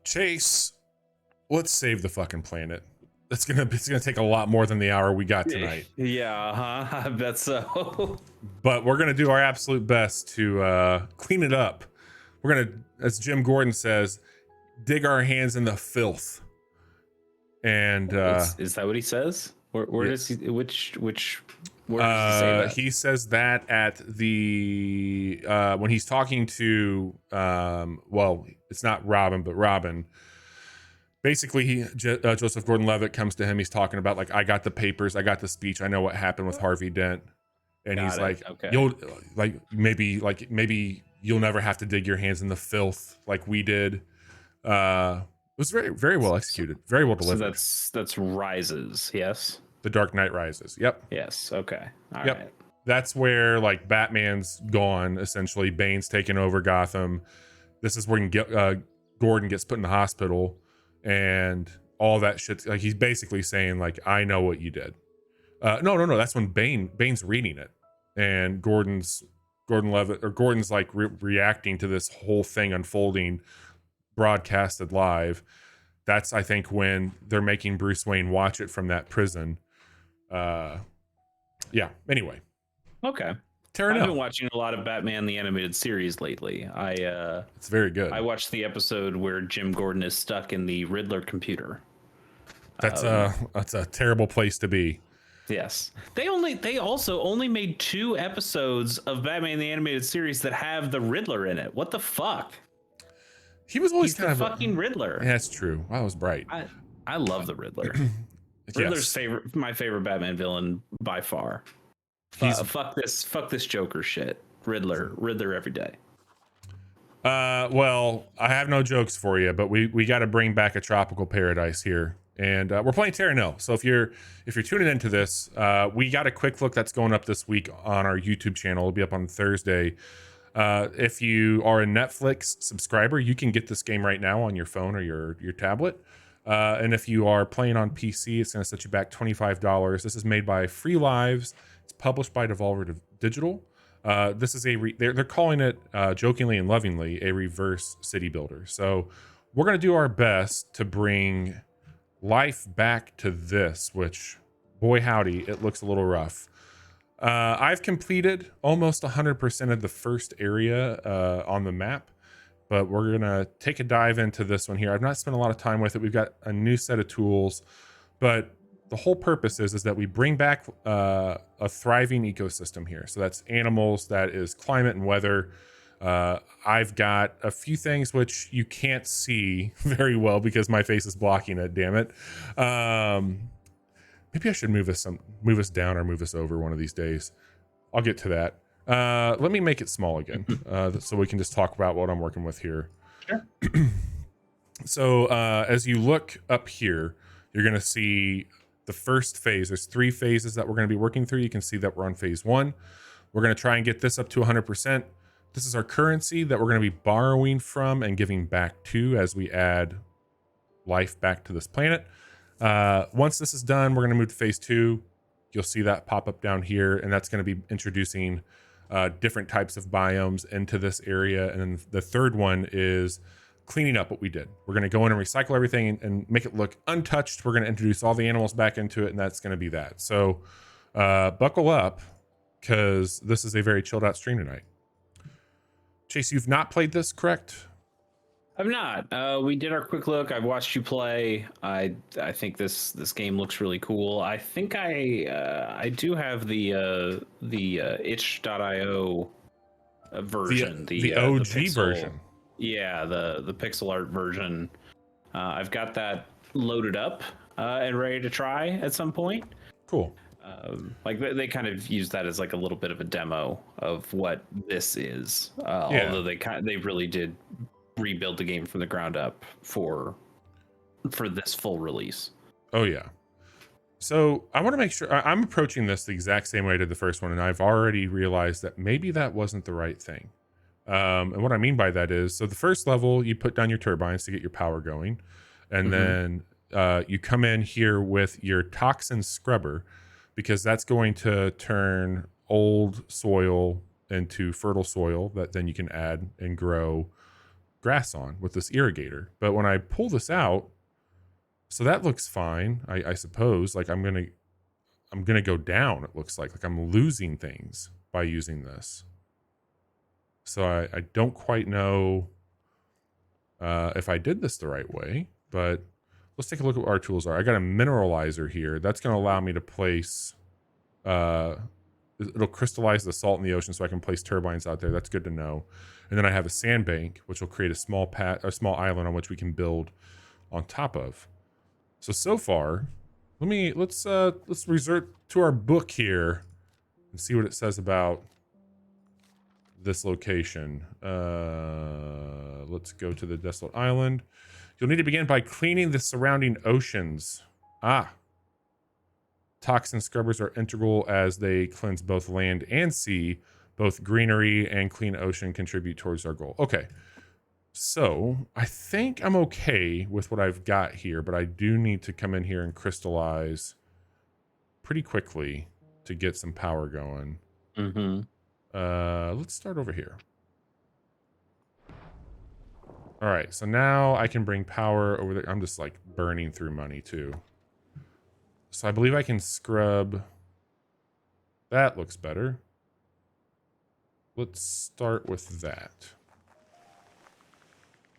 Chase, let's save the fucking planet. It's gonna take a lot more than the hour we got tonight. Yeah, I bet so. But we're gonna do our absolute best to clean it up. We're gonna, as Jim Gordon says, dig our hands in the filth. And Is that what he says? Where yes. does he? Which where does he say that? He says that at the when he's talking to well, it's not Robin, but Robin. Basically, Joseph Gordon-Levitt comes to him. He's talking about, like, I got the papers, I got the speech, I know what happened with Harvey Dent, and he's like, okay. you'll maybe you'll never have to dig your hands in the filth like we did. It was very, very well executed, very well delivered. So that's Rises, yes. The Dark Knight Rises. Yep. Yes. Okay. All yep. right. That's where, like, Batman's gone. Essentially, Bane's taken over Gotham. This is where Gordon gets put in the hospital. And all that shit, like, he's basically saying, like, I know what you did. No. That's when Bane's reading it, and Gordon's like reacting to this whole thing unfolding, broadcasted live. That's, I think, when they're making Bruce Wayne watch it from that prison. Yeah. Anyway. Okay. Terra Nil. I've been watching a lot of Batman the Animated Series lately. It's very good. I watched the episode where Jim Gordon is stuck in the Riddler computer. That's a terrible place to be. Yes. They also only made 2 episodes of Batman the Animated Series that have the Riddler in it. What the fuck? He was always He's kind of fucking Riddler. Yeah, that's true. Wow, I was bright. I love the Riddler. Riddler's my favorite Batman villain by far. Fuck this Joker shit. Riddler every day. Well, I have no jokes for you, but we got to bring back a tropical paradise here, and we're playing Terra Nil. So if you're tuning into this, we got a quick look that's going up this week on our YouTube channel. It'll be up on Thursday. If you are a Netflix subscriber, you can get this game right now on your phone or your tablet. And if you are playing on PC, it's going to set you back $25. This is made by Free Lives. It's published by Devolver Digital. This is they're calling it jokingly and lovingly a reverse city builder. So we're going to do our best to bring life back to this, which, boy howdy, it looks a little rough. I've completed almost 100% of the first area on the map, but we're going to take a dive into this one here. I've not spent a lot of time with it. We've got a new set of tools, but the whole purpose is that we bring back a thriving ecosystem here. So that's animals, that is climate and weather. I've got a few things which you can't see very well because my face is blocking it, damn it. Maybe I should move us down or move us over one of these days. I'll get to that. Let me make it small again, so we can just talk about what I'm working with here. Sure. So as you look up here, you're going to see the first phase. There's 3 phases that we're going to be working through. You can see that we're on phase 1. We're going to try and get this up to 100%. This is our currency that we're going to be borrowing from and giving back to as we add life back to this planet. Once this is done, we're going to move to phase 2. You'll see that pop up down here, and that's going to be introducing different types of biomes into this area. And then the third one is cleaning up what we did. We're going to go in and recycle everything and make it look untouched. We're going to introduce all the animals back into it, and that's going to be that. So buckle up, because this is a very chilled out stream tonight. Chase, you've not played this, correct? I've not. We did our quick look. I've watched you play. I think this game looks really cool. I think I do have the itch.io version, the OG pixel version. Yeah, the pixel art version. I've got that loaded up and ready to try at some point. Cool. Like they kind of use that as like a little bit of a demo of what this is. Although they really did rebuild the game from the ground up for this full release. Oh yeah. So I want to make sure I'm approaching this the exact same way I did the first one, and I've already realized that maybe that wasn't the right thing. And what I mean by that is, so the first level, you put down your turbines to get your power going, and then you come in here with your toxin scrubber, because that's going to turn old soil into fertile soil that then you can add and grow grass on with this irrigator. But when I pull this out, so that looks fine, I suppose. Like I'm gonna go down, it looks like I'm losing things by using this. So I don't quite know if I did this the right way, but let's take a look at what our tools are. I got a mineralizer here. That's going to allow me to place, it'll crystallize the salt in the ocean so I can place turbines out there. That's good to know. And then I have a sandbank, which will create a small island on which we can build on top of. So far, let's resort to our book here and see what it says about this location. Let's go to the desolate island. You'll need to begin by cleaning the surrounding oceans. Toxin scrubbers are integral as they cleanse both land and sea. Both greenery and clean ocean contribute towards our goal. Okay, so I think I'm okay with what I've got here, but I do need to come in here and crystallize pretty quickly to get some power going. Let's start over here. All right, so now I can bring power over there. I'm just like burning through money too. So I believe I can scrub. That looks better. Let's start with that.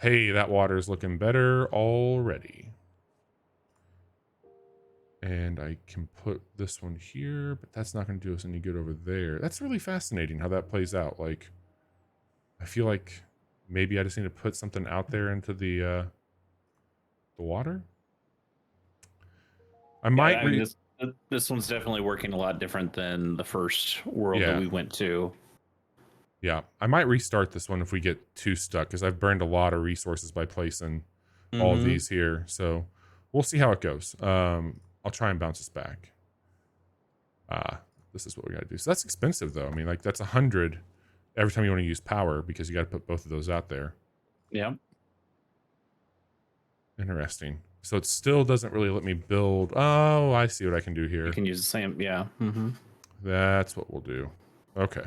Hey, that water's looking better already. And I can put this one here, but that's not going to do us any good over there. That's really fascinating how that plays out. Like, I feel like maybe I just need to put something out there into the water. I might. This one's definitely working a lot different than the first world that we went to. Yeah, I might restart this one if we get too stuck, because I've burned a lot of resources by placing all of these here. So we'll see how it goes. I'll try and bounce us back. This is what we got to do. So that's expensive, though. I mean, like, that's 100 every time you want to use power, because you got to put both of those out there. Yeah. Interesting. So it still doesn't really let me build. Oh, I see what I can do here. You can use the same. Yeah. That's what we'll do. Okay.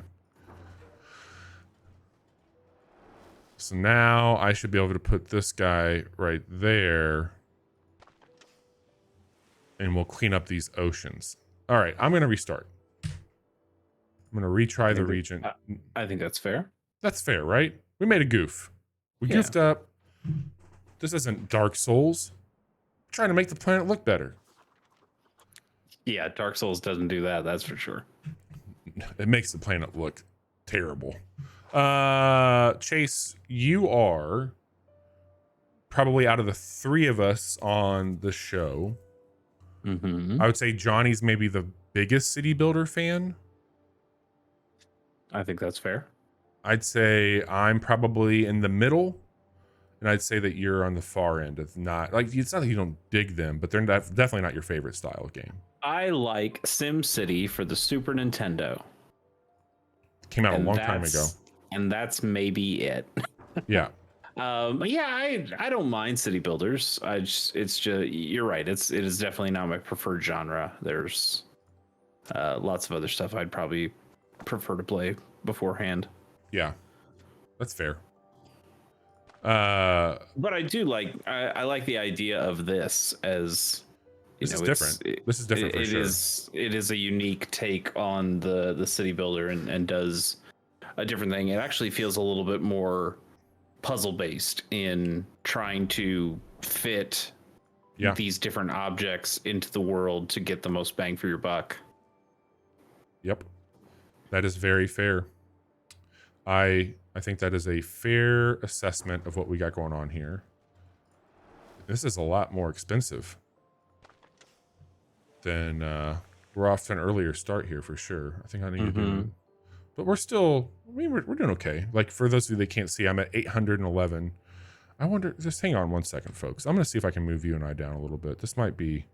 So now I should be able to put this guy right there. And we'll clean up these oceans. All right, I'm going to restart. I'm going to retry the region. I think that's fair. That's fair, right? We made a goof. We goofed up. This isn't Dark Souls. We're trying to make the planet look better. Yeah, Dark Souls doesn't do that, that's for sure. It makes the planet look terrible. Chase, you are probably out of the three of us on the show. I would say Johnny's maybe the biggest city builder fan. I think that's fair. I'd say I'm probably in the middle, and I'd say that you're on the far end of not, like, it's not that you don't dig them, but they're definitely not your favorite style of game. I like SimCity for the Super Nintendo. Came out a long time ago. And that's maybe it. Yeah. I don't mind city builders. It's just, you're right. It is definitely not my preferred genre. There's lots of other stuff I'd probably prefer to play beforehand. Yeah, that's fair. But I do like, I like the idea of this as, this is different. This is different for sure. It is a unique take on the city builder and does a different thing. It actually feels a little bit more puzzle based in trying to fit these different objects into the world to get the most bang for your buck. Yep. That is very fair. I think that is a fair assessment of what we got going on here. This is a lot more expensive than we're off to an earlier start here for sure. I think I need to do it. But we're still, I mean, we're doing okay. Like, for those of you that can't see, I'm at 811. I wonder, just hang on one second, folks. I'm going to see if I can move you and I down a little bit. This might be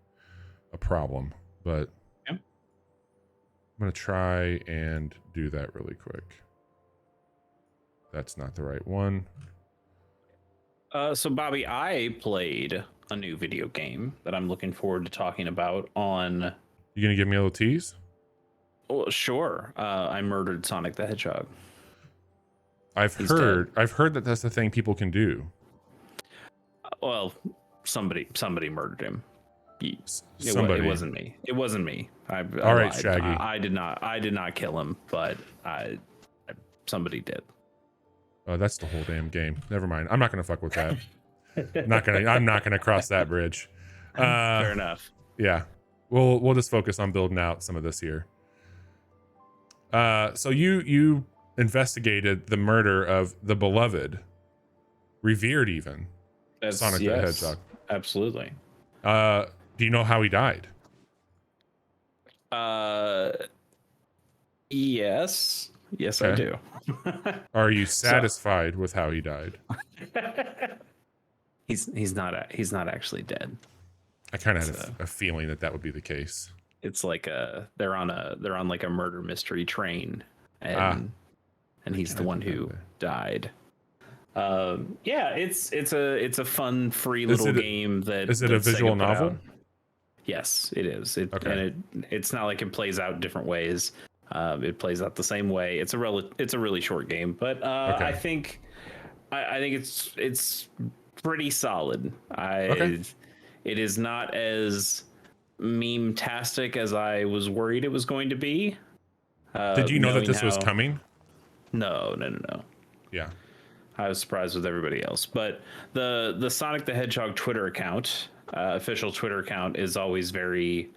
a problem, but I'm going to try and do that really quick. That's not the right one. So, Bobby, I played a new video game that I'm looking forward to talking about on... You going to give me a little tease? Well, sure. I murdered Sonic the Hedgehog. I've heard that that's the thing people can do. Well, somebody murdered him. Somebody. It wasn't me. It wasn't me. I All right, lied. Shaggy. I did not. I did not kill him, but somebody did. Oh, that's the whole damn game. Never mind. I'm not gonna fuck with that. I'm not gonna cross that bridge. Fair enough. Yeah, we'll just focus on building out some of this here. So you investigated the murder of the beloved, revered even, Sonic the Hedgehog. Absolutely. Do you know how he died? Yes, okay. I do. Are you satisfied with how he died? He's not actually dead. I kind of had a feeling that would be the case. It's like they're on like a murder mystery train, and he's the one who died. Yeah, it's a fun, free little game. Is it a visual novel? Yes, it is. And it's not like it plays out different ways. It plays out the same way. It's a really short game, but I think it's pretty solid. It is not as meme-tastic as I was worried it was going to be. Did you know that this was coming? No. Yeah. I was surprised with everybody else, but the Sonic the Hedgehog Twitter account, official Twitter account, is always very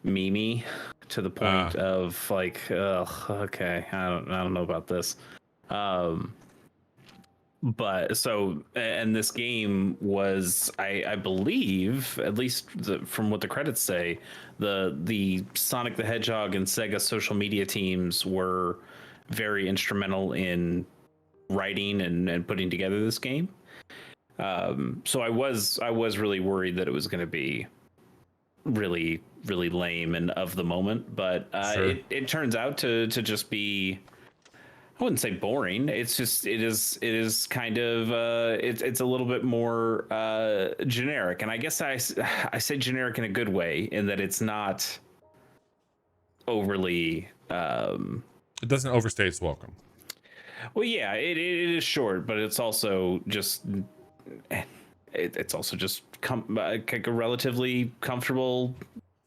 memey to the point of like, okay, I don't know about this. But so, and this game was, I believe, at least from what the credits say, the Sonic the Hedgehog and Sega social media teams were very instrumental in writing and putting together this game. So I was really worried that it was going to be really, really lame and of the moment, but it turns out to just be, I wouldn't say boring. It's just it is kind of it's a little bit more generic, and I guess I say generic in a good way, in that it's not overly. It doesn't overstay its welcome. Well, yeah, it is short, but it's also just like a relatively comfortable,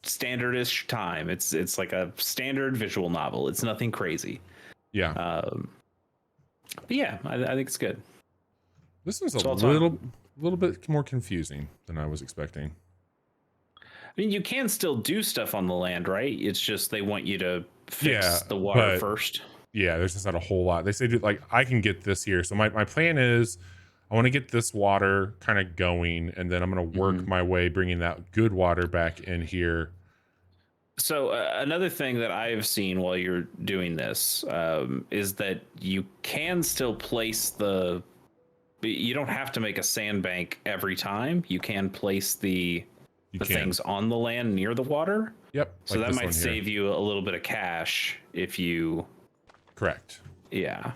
standardish time. It's like a standard visual novel. It's nothing crazy. Yeah. But yeah, I think it's good. This is a little bit more confusing than I was expecting. I mean, you can still do stuff on the land, right? It's just they want you to fix the water first. Yeah, there's just not a whole lot. They say, like, I can get this here. So my plan is I want to get this water kind of going, and then I'm going to work my way bringing that good water back in here. So another thing that I've seen while you're doing this is that you can still place you don't have to make a sandbank every time. You can place the things on the land near the water. Yep. So that might save you a little bit of cash if you... Correct. Yeah.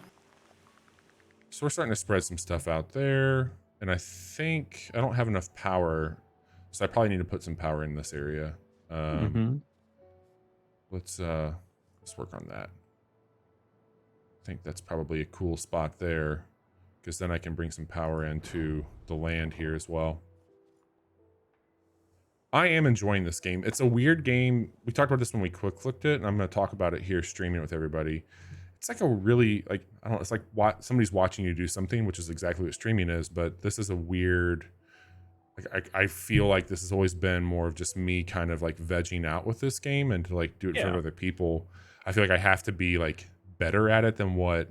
So we're starting to spread some stuff out there, and I think I don't have enough power, so I probably need to put some power in this area. Let's work on that. I think that's probably a cool spot there, because then I can bring some power into the land here as well. I am enjoying this game. It's a weird game. We talked about this when we quick-clicked it, and I'm going to talk about it here streaming with everybody. It's like a really, like, I don't know, it's like somebody's watching you do something, which is exactly what streaming is, but this is a weird, like, I feel like this has always been more of just me kind of like vegging out with this game, and to like do it in front of other people. I feel like I have to be like better at it than what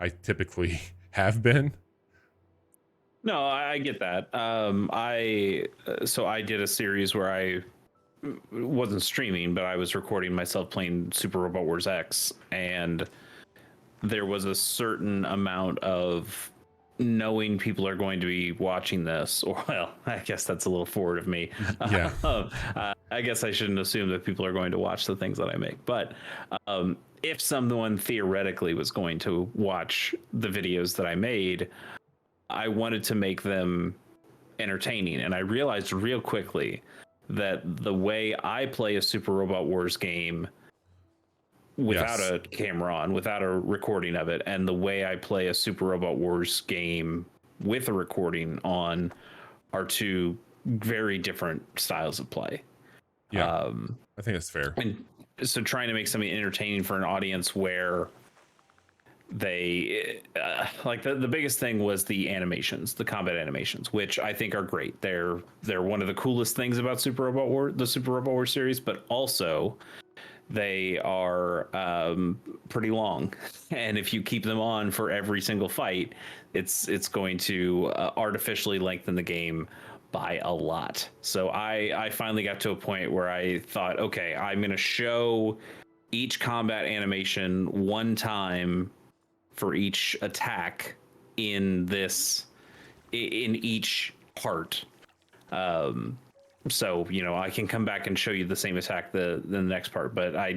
I typically have been. No, I get that. So I did a series where I wasn't streaming, but I was recording myself playing Super Robot Wars X, and there was a certain amount of knowing people are going to be watching this, or, well, I guess that's a little forward of me. Yeah. I guess I shouldn't assume that people are going to watch the things that I make, but if someone theoretically was going to watch the videos that I made, I wanted to make them entertaining, and I realized real quickly that the way I play a Super Robot Wars game without Yes. a camera on, without a recording of it, and the way I play a Super Robot Wars game with a recording on are two very different styles of play. Yeah. I think it's fair. And so trying to make something entertaining for an audience where they like the biggest thing was the animations, the combat animations, which I think are great. They're one of the coolest things about the Super Robot War series, but also they are pretty long, and if you keep them on for every single fight, it's going to artificially lengthen the game by a lot. So I finally got to a point where I thought, okay, I'm going to show each combat animation one time for each attack in each part. So I can come back and show you the same attack the next part, but I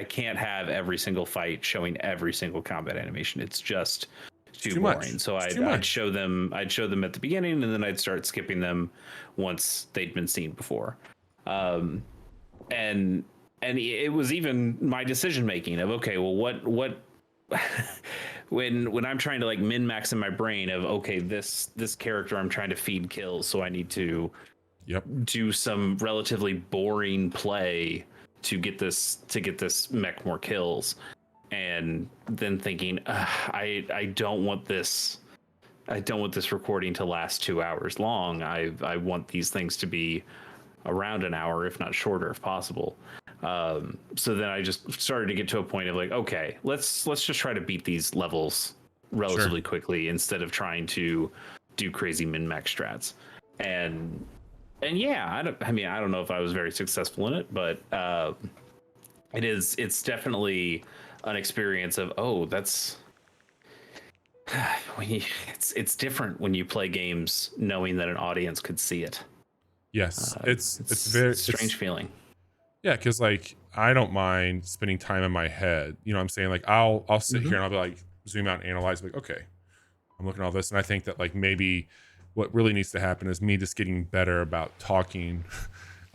can't have every single fight showing every single combat animation. It's just too boring. Much. So I'd show them at the beginning, and then I'd start skipping them once they'd been seen before. And it was even my decision making of, okay, well, what when I'm trying to like min max in my brain of, okay, this character I'm trying to feed kills, so I need to do some relatively boring play to get this mech more kills, and then thinking, I don't want this recording to last 2 hours long. I want these things to be around an hour, if not shorter, if possible. So then I just started to get to a point of like, okay, let's just try to beat these levels relatively quickly instead of trying to do crazy min max strats. And yeah, I don't know if I was very successful in it, but it's definitely an experience of, that's it's different when you play games knowing that an audience could see it. Yes, it's a strange feeling. Yeah, because like I don't mind spending time in my head. You know what I'm saying? Like I'll sit here and I'll be like zoom out and analyze, like, okay, I'm looking at all this, and I think that like maybe what really needs to happen is me just getting better about talking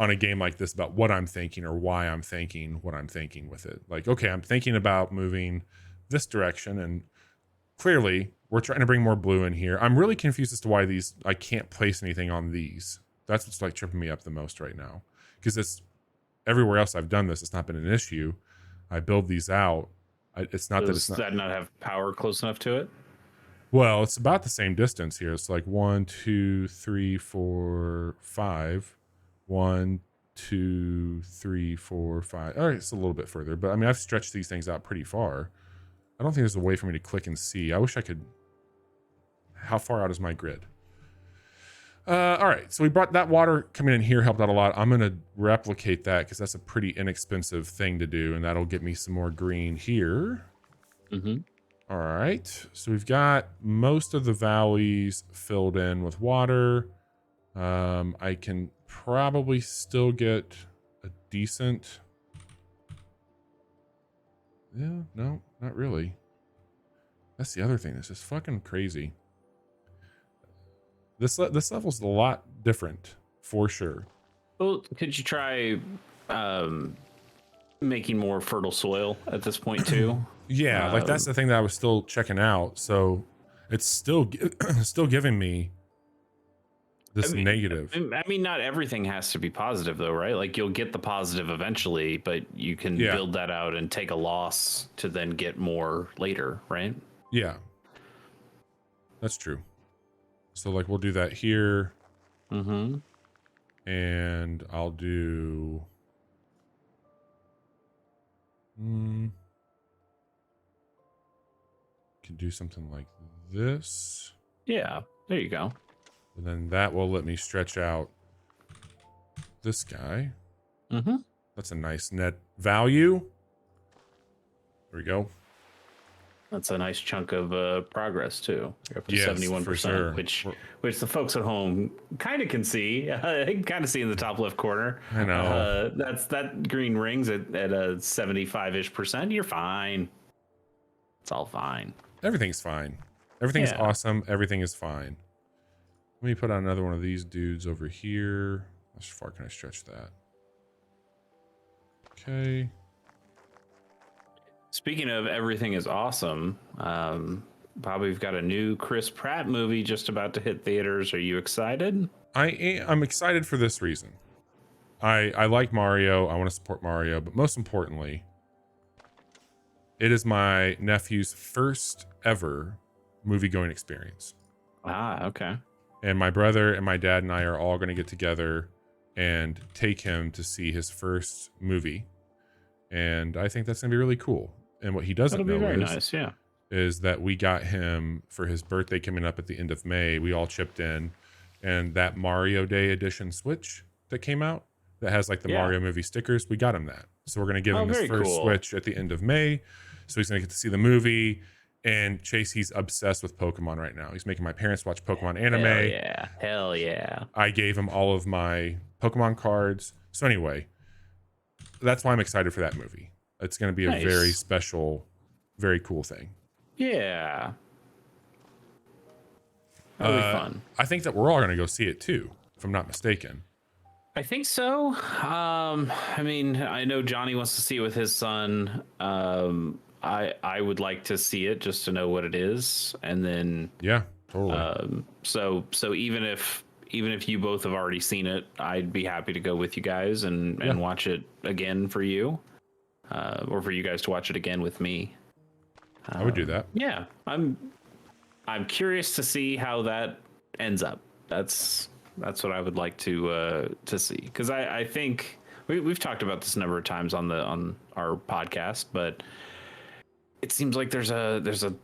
on a game like this about what I'm thinking or why I'm thinking what I'm thinking with it. Like, okay, I'm thinking about moving this direction, and clearly we're trying to bring more blue in here. I'm really confused as to why I can't place anything on these. That's what's like tripping me up the most right now, because it's everywhere else I've done this, it's not been an issue. I build these out. It's not Does that not have power close enough to it? Well, it's about the same distance here. It's like 1, 2, 3, 4, 5. 1, 2, 3, 4, 5. All right, it's a little bit further, but I mean, I've stretched these things out pretty far. I don't think there's a way for me to click and see. I wish I could. How far out is my grid? All right, so we brought that water coming in here, helped out a lot. I'm going to replicate that because that's a pretty inexpensive thing to do, and that'll get me some more green here. All right, so we've got most of the valleys filled in with water. I can probably still get a decent... Yeah, no, not really. That's the other thing. This is fucking crazy. This level's a lot different, for sure. Well, could you try making more fertile soil at this point too? Yeah, like that's the thing that I was still checking out. So it's still giving me this negative. I mean, not everything has to be positive though, right? Like you'll get the positive eventually, but you can build that out and take a loss to then get more later, right? Yeah, that's true. So like we'll do that here. And I'll do can do something like this. Yeah, there you go. And then that will let me stretch out this guy. That's a nice net value. There we go. That's a nice chunk of progress too. You're up to 71%, sure. which the folks at home kind of can see. Kind of see in the top left corner. I know. That green rings at a 75-ish%. You're fine. It's all fine. Everything's fine. Everything's awesome. Everything is fine. Let me put on another one of these dudes over here. How far can I stretch that? Okay. Speaking of everything is awesome, Bob, we've got a new Chris Pratt movie just about to hit theaters. Are you excited? I'm excited for this reason. I like Mario. I want to support Mario, but most importantly, it is my nephew's first ever movie going experience. Ah, okay. And my brother and my dad and I are all going to get together and take him to see his first movie. And I think that's going to be really cool. And what he doesn't That'll be know very nice. Yeah. is that we got him for his birthday coming up at the end of May. We all chipped in, and that Mario Day edition Switch that came out that has like the Yeah. Mario movie stickers, we got him that. So we're going to give him his very first cool. Switch at the end of May. So he's going to get to see the movie. And Chase, he's obsessed with Pokemon right now. He's making my parents watch Pokemon anime. Hell yeah. Hell yeah. I gave him all of my Pokemon cards. So anyway, that's why I'm excited for that movie. It's going to be a Nice. very special, very cool thing. Yeah. That'll be fun. I think that we're all going to go see it too, if I'm not mistaken. I think so. I mean, I know Johnny wants to see it with his son. I would like to see it just to know what it is, and then Yeah, totally. so even if you both have already seen it, I'd be happy to go with you guys and watch it again for you, or for you guys to watch it again with me. I would do that. Yeah, I'm curious to see how that ends up. That's what I would like to see, because I think we've talked about this a number of times on our podcast, but it seems like there's a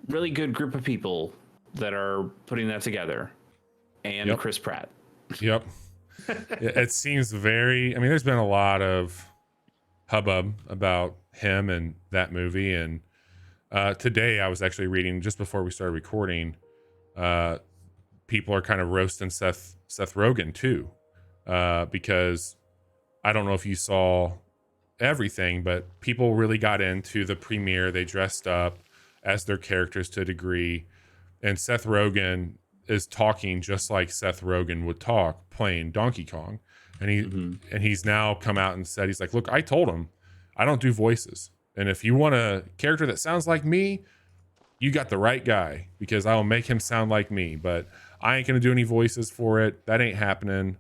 really good group of people that are putting that together, and Chris Pratt. Yep. It seems very. I mean, there's been a lot of hubbub about him and that movie, and today I was actually reading just before we started recording. People are kind of roasting Seth Rogen too, because I don't know if you saw everything, but people really got into the premiere. They dressed up as their characters to a degree, and Seth Rogen is talking just like Seth Rogen would talk playing Donkey Kong, and he's now come out and said, he's like, look, I told him I don't do voices, and if you want a character that sounds like me, you got the right guy, because I'll make him sound like me, but I ain't gonna do any voices for it. That ain't happening.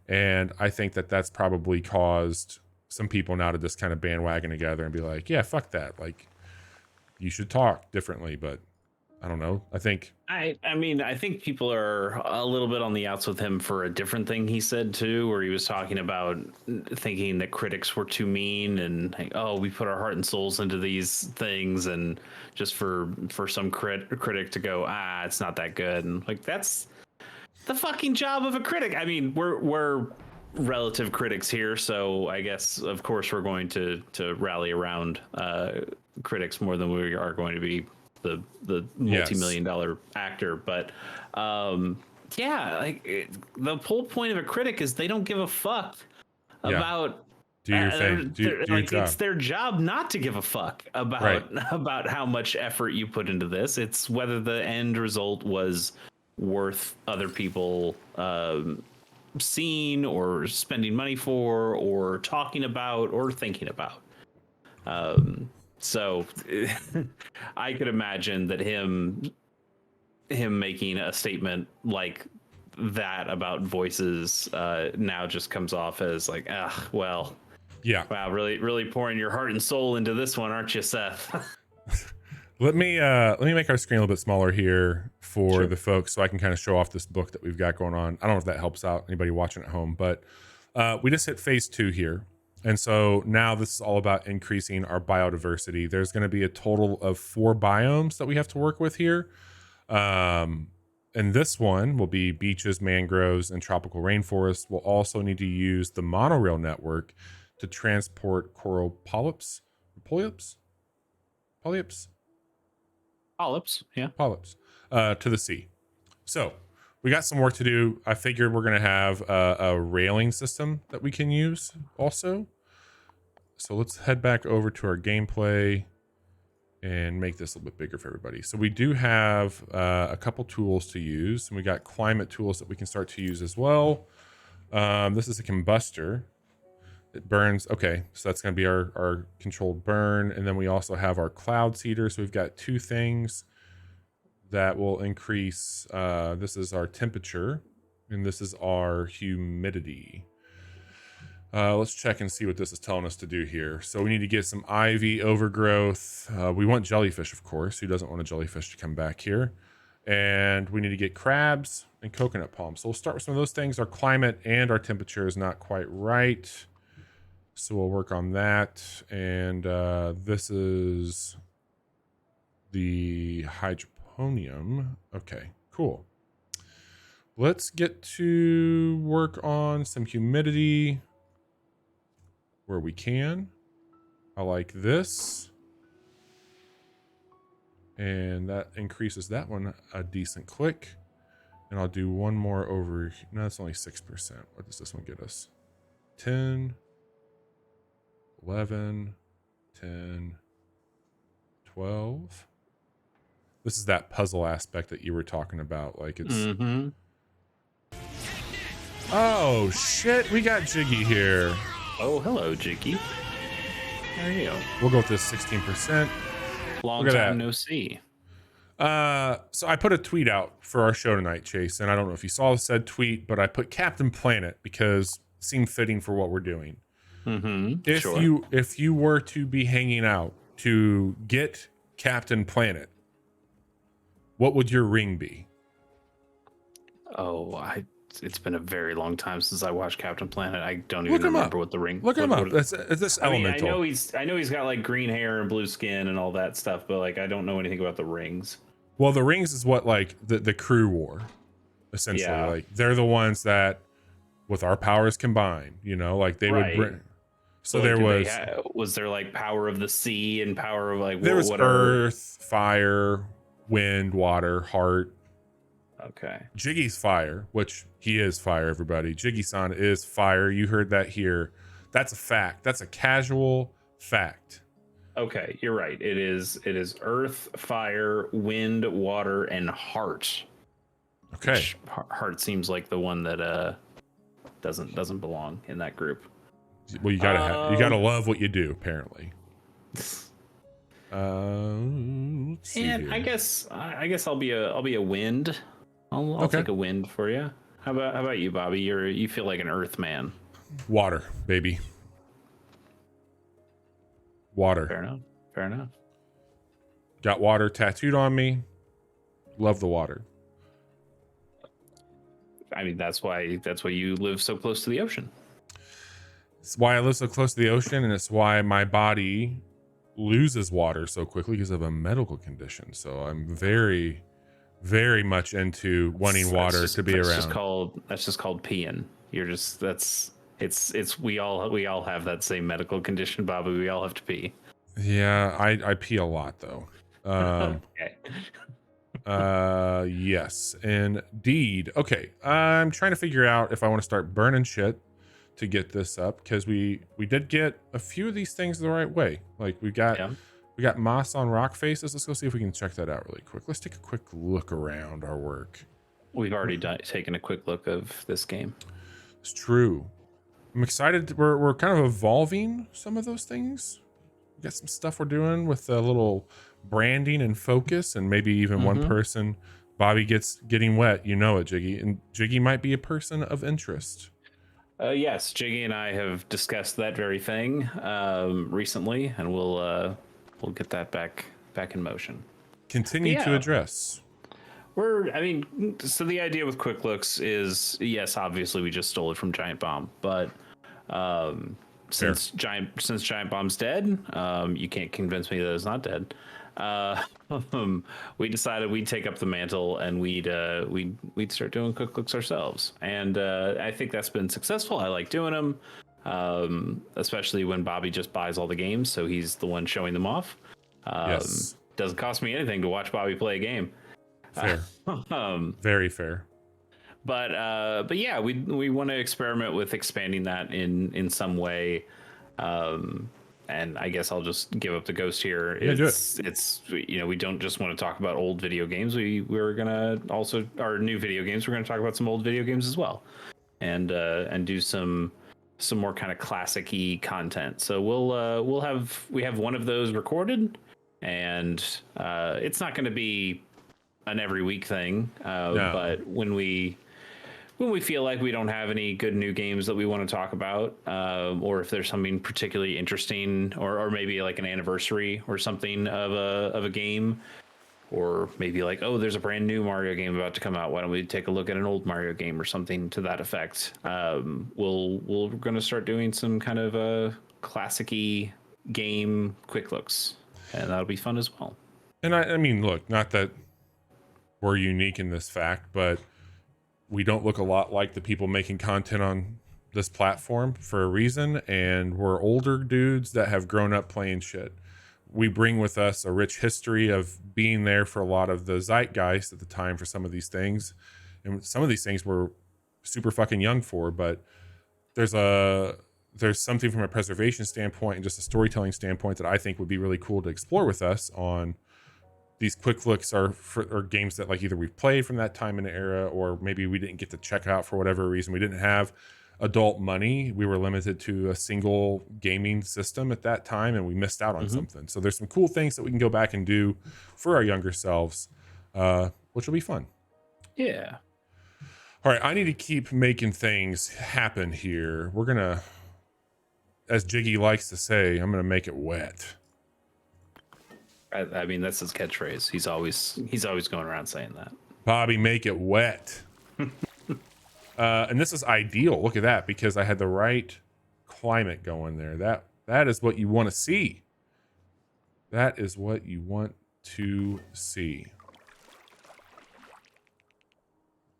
And I think that that's probably caused some people now to just kind of bandwagon together and be like, yeah, fuck that. Like, you should talk differently. But I don't know. I think I mean, I think people are a little bit on the outs with him for a different thing he said too, where he was talking about thinking that critics were too mean and like, oh, we put our heart and souls into these things, and just for some critic to go, it's not that good, and like, that's the fucking job of a critic. I mean, we're relative critics here, so I guess of course we're going to rally around critics more than we are going to be the multi-million-dollar actor. But yeah, like the whole point of a critic is they don't give a fuck about do your thing. Do your job. It's their job not to give a fuck about how much effort you put into this. It's whether the end result was worth other people seeing or spending money for or talking about or thinking about. So I could imagine that him making a statement like that about voices now just comes off as like, well, yeah, wow, really pouring your heart and soul into this one, aren't you, Seth? Let me make our screen a little bit smaller here for the folks, so I can kind of show off this book that we've got going on. I don't know if that helps out anybody watching at home, but we just hit phase 2 here. And so now this is all about increasing our biodiversity. There's going to be a total of 4 biomes that we have to work with here. And this one will be beaches, mangroves, and tropical rainforests. We'll also need to use the monorail network to transport coral polyps, to the sea. So we got some work to do. I figured we're going to have a railing system that we can use also. So let's head back over to our gameplay and make this a little bit bigger for everybody. So we do have a couple tools to use, and we got climate tools that we can start to use as well. This is a combustor. It burns. Okay, so that's going to be our controlled burn. And then we also have our cloud seeder. So we've got 2 things that will increase. This is our temperature, and this is our humidity. Let's check and see what this is telling us to do here. So we need to get some ivy overgrowth. We want jellyfish, of course. Who doesn't want a jellyfish to come back here? And we need to get crabs and coconut palm. So we'll start with some of those things. Our climate and our temperature is not quite right, so we'll work on that. And this is the hydroponium. Okay, cool. Let's get to work on some humidity where we can. I like this. And that increases that one a decent click. And I'll do one more over. No, that's only 6%. What does this one get us? 10, 11, 10, 12. This is that puzzle aspect that you were talking about. Like it's. Mm-hmm. Oh, shit. We got Jiggy here. Oh, hello, Jiggy. How are you? We'll go with this 16%. Long time no see. So I put a tweet out for our show tonight, Chase, and I don't know if you saw said tweet, but I put Captain Planet because it seemed fitting for what we're doing. Mm-hmm. If you were to be hanging out to get Captain Planet, what would your ring be? Oh, it's been a very long time since I watched Captain Planet. I don't even remember what the ring. Look him up. It's this elemental. I know he's got like green hair and blue skin and all that stuff, but like I don't know anything about the rings. Well, the rings is what like the crew wore, essentially. Yeah. Like they're the ones that, with our powers combined, like they would bring. So like, was there like power of the sea and power of like there was whatever? earth, fire, wind, water, heart. Okay. Jiggy's fire, which he is fire, everybody. Jiggy-san is fire. You heard that here. That's a fact. That's a casual fact. Okay, you're right. It is earth, fire, wind, water, and heart. Okay. Which heart seems like the one that doesn't belong in that group. Well, you gotta love what you do, apparently. Let's see And here. I guess I'll be a wind. I'll take a wind for you. How about you, Bobby? You feel like an earth man. Water, baby. Water. Fair enough. Got water tattooed on me. Love the water. I mean, that's why you live so close to the ocean. It's why I live so close to the ocean, and it's why my body loses water so quickly because of a medical condition. So I'm very, very much into wanting water to be around. That's just called peeing. We all have that same medical condition, Bobby. We all have to pee. Yeah, I pee a lot though. Okay. Yes, indeed. Okay, I'm trying to figure out if I want to start burning shit to get this up, because we did get a few of these things the right way. Like we got moss on rock faces. Let's go see if we can check that out really quick. Let's take a quick look around our work. We've already taken a quick look of this game. It's true. I'm excited. We're kind of evolving some of those things. We got some stuff we're doing with a little branding and focus, and maybe even one person. Bobby getting wet. You know it, Jiggy. And Jiggy might be a person of interest. Yes, Jiggy and I have discussed that very thing recently, and we'll get that back in motion. Continue to address. So the idea with quick looks is, yes, obviously we just stole it from Giant Bomb, but since Giant Bomb's dead, you can't convince me that it's not dead. We decided we'd take up the mantle and we'd start doing quick looks ourselves, and I think that's been successful. I like doing them, especially when Bobby just buys all the games, so he's the one showing them off. Yes. Doesn't cost me anything to watch Bobby play a game. Fair. Very fair. But yeah, we want to experiment with expanding that in some way. And I guess I'll just give up the ghost here. It's we don't just want to talk about old video games. We're gonna our new video games. We're gonna talk about some old video games as well, and do some some more kind of classic-y content. So we have one of those recorded, and it's not going to be an every week thing. No. But when we feel like we don't have any good new games that we want to talk about, or if there's something particularly interesting, or maybe like an anniversary or something of a game, or maybe like, oh, there's a brand new Mario game about to come out, why don't we take a look at an old Mario game or something to that effect. We're going to start doing some kind of classic-y game quick looks, and that'll be fun as well. And I mean, look, not that we're unique in this fact, but we don't look a lot like the people making content on this platform for a reason, and we're older dudes that have grown up playing shit. We bring with us a rich history of being there for a lot of the zeitgeist at the time for some of these things, and some of these things we're super fucking young for, but there's something from a preservation standpoint and just a storytelling standpoint that I think would be really cool to explore with us on these quick looks are games that like either we've played from that time in the era, or maybe we didn't get to check out for whatever reason. We didn't have adult money. We were limited to a single gaming system at that time, and we missed out on something. So there's some cool things that we can go back and do for our younger selves, which will be fun. Yeah. All right, I need to keep making things happen here. We're gonna, as Jiggy likes to say, I'm gonna make it wet. I mean, that's his catchphrase. He's always going around saying that. Bobby, make it wet. And this is ideal. Look at that, because I had the right climate going there. That is what you want to see. That is what you want to see.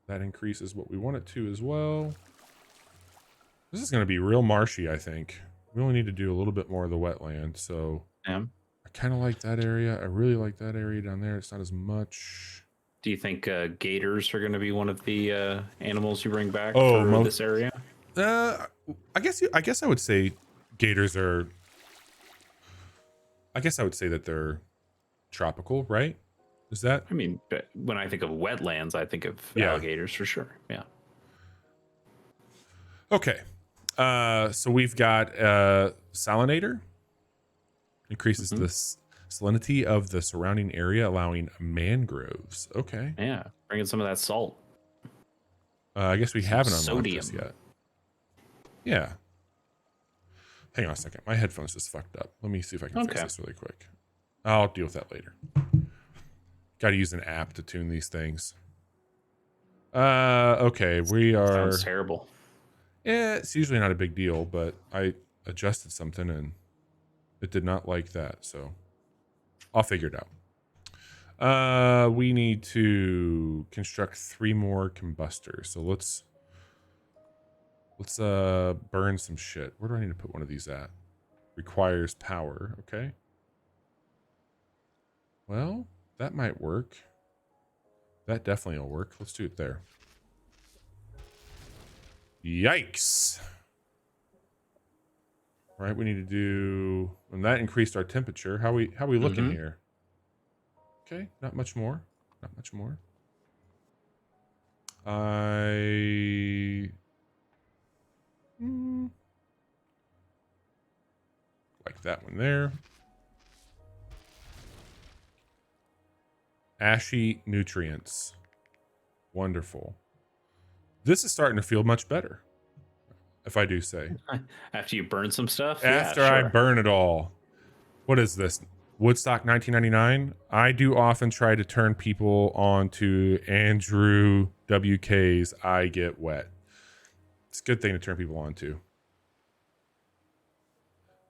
That increases what we want it to as well. This is going to be real marshy, I think. We only need to do a little bit more of the wetland. So I kind of like that area. I really like that area down there. It's not as much. Do you think gators are going to be one of the animals you bring back for this area? I guess I would say gators are. I guess I would say that they're tropical, right? Is that? I mean, when I think of wetlands, I think of alligators for sure. Yeah. Okay. So we've got salinator. Increases the salinity of the surrounding area, allowing mangroves. Okay. Yeah, bringing some of that salt. I guess we haven't unlocked this yet. Yeah. Hang on a second. My headphones just fucked up. Let me see if I can fix this really quick. I'll deal with that later. Got to use an app to tune these things. Okay, we are. Sounds terrible. Yeah, it's usually not a big deal, but I adjusted something and it did not like that, so I'll figure it out. We need to construct 3 more combustors. So let's burn some shit. Where do I need to put one of these at? Requires power. Okay. Well, that might work. That definitely will work. Let's do it there. Yikes. All right, we need to do, and that increased our temperature. How we looking here? Okay, not much more. Not much more. Like that one there. Ashy nutrients. Wonderful. This is starting to feel much better, if I do say. After you burn some stuff? After I burn it all. What is this? Woodstock 1999? I do often try to turn people on to Andrew WK's I Get Wet. It's a good thing to turn people on to.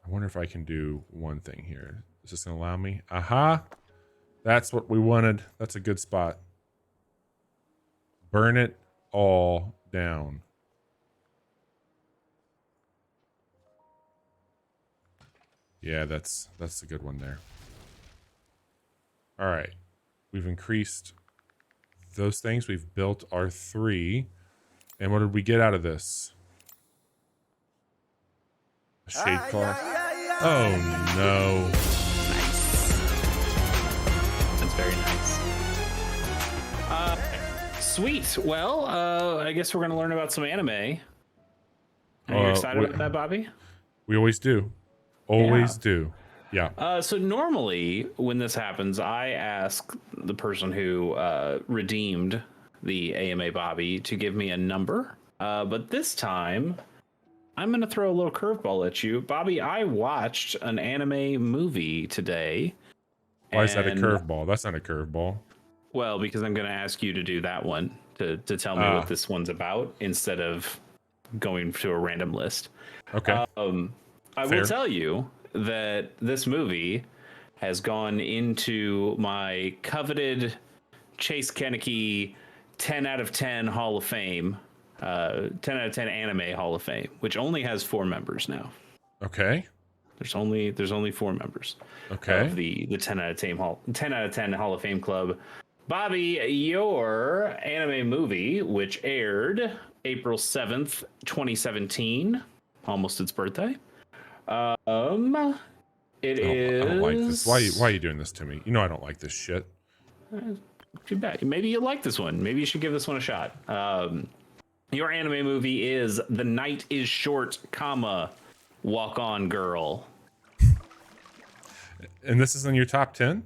I wonder if I can do one thing here. Is this going to allow me? Aha! That's what we wanted. That's a good spot. Burn it all down. Yeah, that's a good one there. All right. We've increased those things. We've built our 3. And what did we get out of this? A shade cloth. Oh, no. Nice. That's very nice. Sweet. Well, I guess we're going to learn about some anime. Are you excited about that, Bobby? We always do. Always do. Yeah. So normally when this happens, I ask the person who redeemed the AMA Bobby to give me a number. But this time, I'm going to throw a little curveball at you. Bobby, I watched an anime movie today. Why is that a curveball? That's not a curveball. Well, because I'm going to ask you to do that one to tell me what this one's about instead of going to a random list. Okay. I will tell you that this movie has gone into my coveted Chase Koeneke 10 out of 10 Hall of Fame, 10 out of 10 anime Hall of Fame, which only has 4 members now. Okay. There's only 4 members of the 10 out of 10 Hall of Fame club. Bobby, your anime movie, which aired April 7th, 2017, almost its birthday. It is. I don't like this. Why are you doing this to me? You know I don't like this shit. Too bad. Maybe you like this one. Maybe you should give this one a shot. Your anime movie is The Night is Short, Walk On Girl. And this is in your top 10?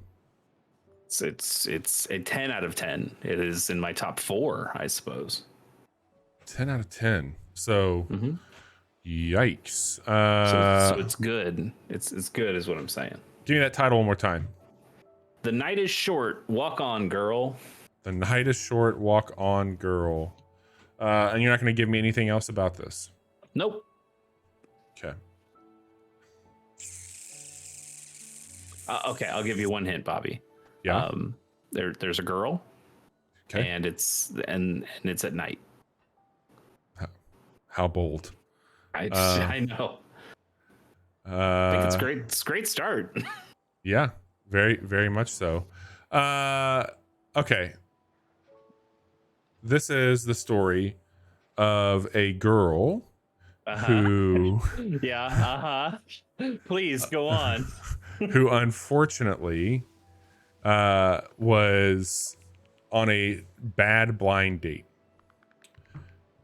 It's a 10 out of 10. It is in my top 4, I suppose. 10 out of 10. So, yikes. So it's good. It's good is what I'm saying. Give me that title one more time. The Night is Short, Walk On Girl. The Night is Short, Walk On Girl. And you're not going to give me anything else about this? Nope. Okay. Okay, I'll give you one hint, Bobby. Yeah. There's a girl. Okay. And it's at night. How bold. I know. I think it's great. It's a great start. Yeah, very, very much so. Okay. This is the story of a girl who... Yeah, Please, go on. Who unfortunately was on a bad blind date.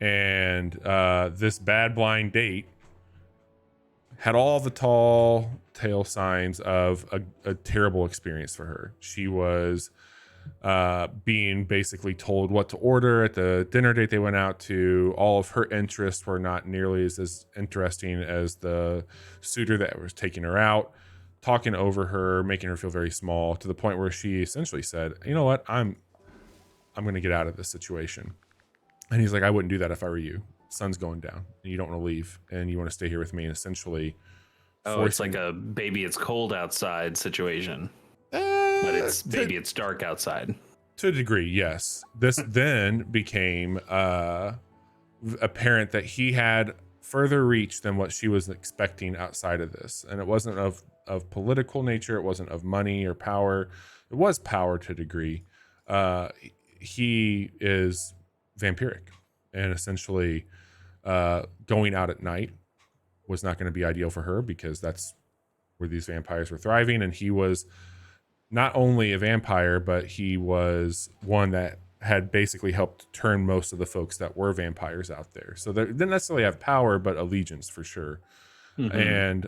And this bad blind date had all the tall tale signs of a terrible experience for her. She was being basically told what to order at the dinner date they went out to. All of her interests were not nearly as interesting as the suitor that was taking her out, talking over her, making her feel very small, to the point where she essentially said, you know what, I'm going to get out of this situation. And he's like, I wouldn't do that if I were you. Sun's going down and you don't want to leave and you want to stay here with me, and essentially it's like a baby it's cold outside situation. But it's it's dark outside. To a degree, yes. This then became apparent that he had further reach than what she was expecting outside of this. And it wasn't of political nature. It wasn't of money or power. It was power to a degree. He is vampiric, and essentially going out at night was not going to be ideal for her, because that's where these vampires were thriving. And he was not only a vampire, but he was one that had basically helped turn most of the folks that were vampires out there. So they didn't necessarily have power, but allegiance for sure. And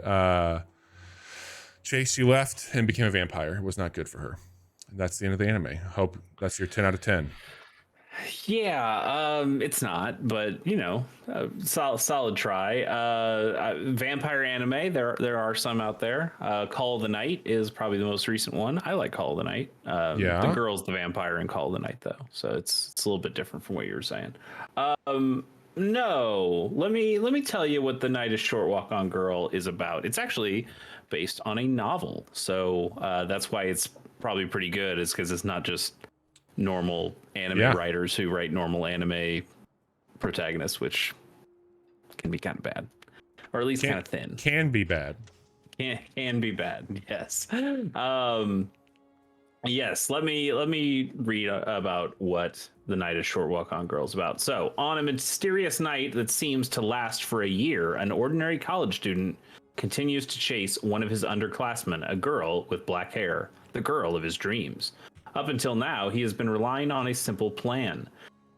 Chase, she left and became a vampire. It was not good for her. And that's the end of the anime. I hope that's your 10 out of 10. Yeah, it's not, but solid try. Vampire anime, there are some out there. Call of the Night is probably the most recent one. I like Call of the Night. The girl's the vampire in Call of the Night, though, so it's a little bit different from what you were saying. No, let me tell you what The Night is Short, Walk On Girl is about. It's actually based on a novel, so that's why it's probably pretty good, is because it's not just normal anime writers who write normal anime protagonists, which can be kind of bad, or at least kind of thin. Can be bad. Can be bad. Yes. Yes. Let me read about what The Night is Short, Walk On Girl is about. So, on a mysterious night that seems to last for a year, an ordinary college student continues to chase one of his underclassmen, a girl with black hair, the girl of his dreams. Up until now, he has been relying on a simple plan,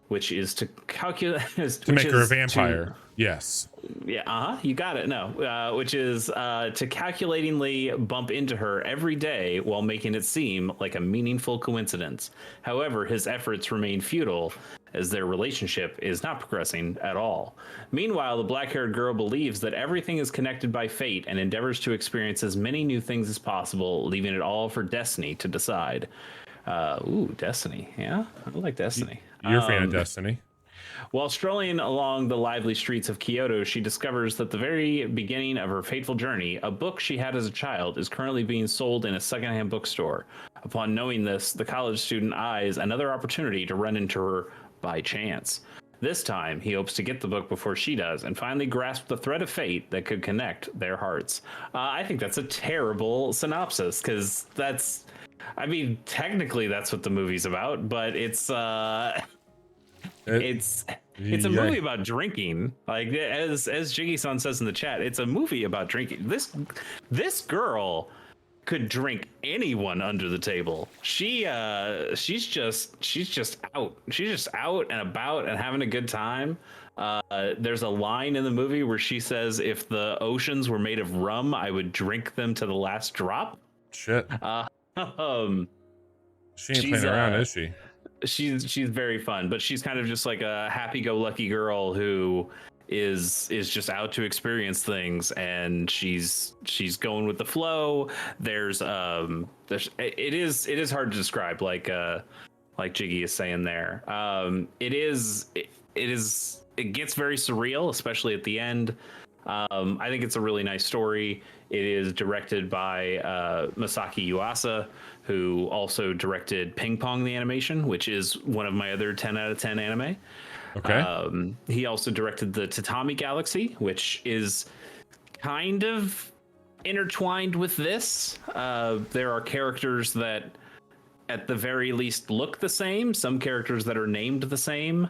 which is to calculate... to make her a vampire. Yes. Yeah, you got it. No, which is to calculatingly bump into her every day while making it seem like a meaningful coincidence. However, his efforts remain futile as their relationship is not progressing at all. Meanwhile, the black-haired girl believes that everything is connected by fate and endeavors to experience as many new things as possible, leaving it all for destiny to decide. Destiny. Yeah, I like Destiny. You're a fan of Destiny. While strolling along the lively streets of Kyoto, she discovers that the very beginning of her fateful journey, a book she had as a child, is currently being sold in a secondhand bookstore. Upon knowing this, the college student eyes another opportunity to run into her by chance. This time, he hopes to get the book before she does and finally grasp the thread of fate that could connect their hearts. I think that's a terrible synopsis because I mean, technically that's what the movie's about, but it's a movie about drinking. Like as Jiggy-san says in the chat, it's a movie about drinking. This girl could drink anyone under the table. She's just out. She's just out and about and having a good time. There's a line in the movie where she says, "If the oceans were made of rum, I would drink them to the last drop." Shit. She ain't She's playing around, is she? she's very fun, but she's kind of just like a happy-go-lucky girl who is just out to experience things, and she's going with the flow. There's it is hard to describe, like Jiggy is saying there. It gets very surreal, especially at the end. I think it's a really nice story. It is directed by Masaki Yuasa, who also directed Ping Pong the Animation, which is one of my other 10 out of 10 anime. Okay. He also directed the Tatami Galaxy, which is kind of intertwined with this. There are characters that at the very least look the same, some characters that are named the same.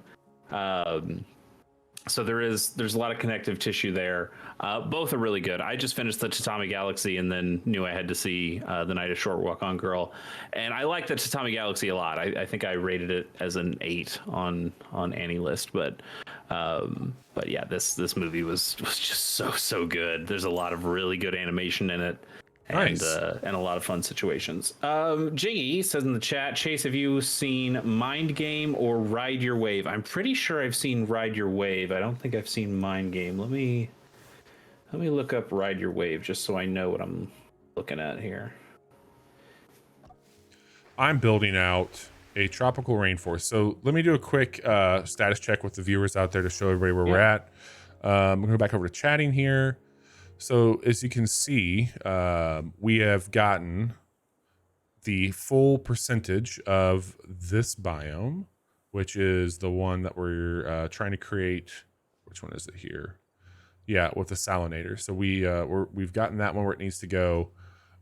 So there's a lot of connective tissue there. Both are really good. I just finished the Tatami Galaxy and then knew I had to see The Night of Short Walk on Girl, and I like the Tatami Galaxy a lot. I think I rated it as an 8 on Annie List, but yeah, this movie was just so good. There's a lot of really good animation in it. And, Nice. And a lot of fun situations. Jiggy says in the chat, Chase, have you seen Mind Game or Ride Your Wave? I'm pretty sure I've seen Ride Your Wave. I don't think I've seen Mind Game. Let me look up Ride Your Wave just so I know what I'm looking at here. I'm building out a tropical rainforest. So let me do a quick status check with the viewers out there to show everybody where we're at. I'm going to go back over to chatting here. So as you can see, we have gotten the full percentage of this biome, which is the one that we're trying to create. Which one is it here? Yeah, with the salinator. So we've gotten that one where it needs to go.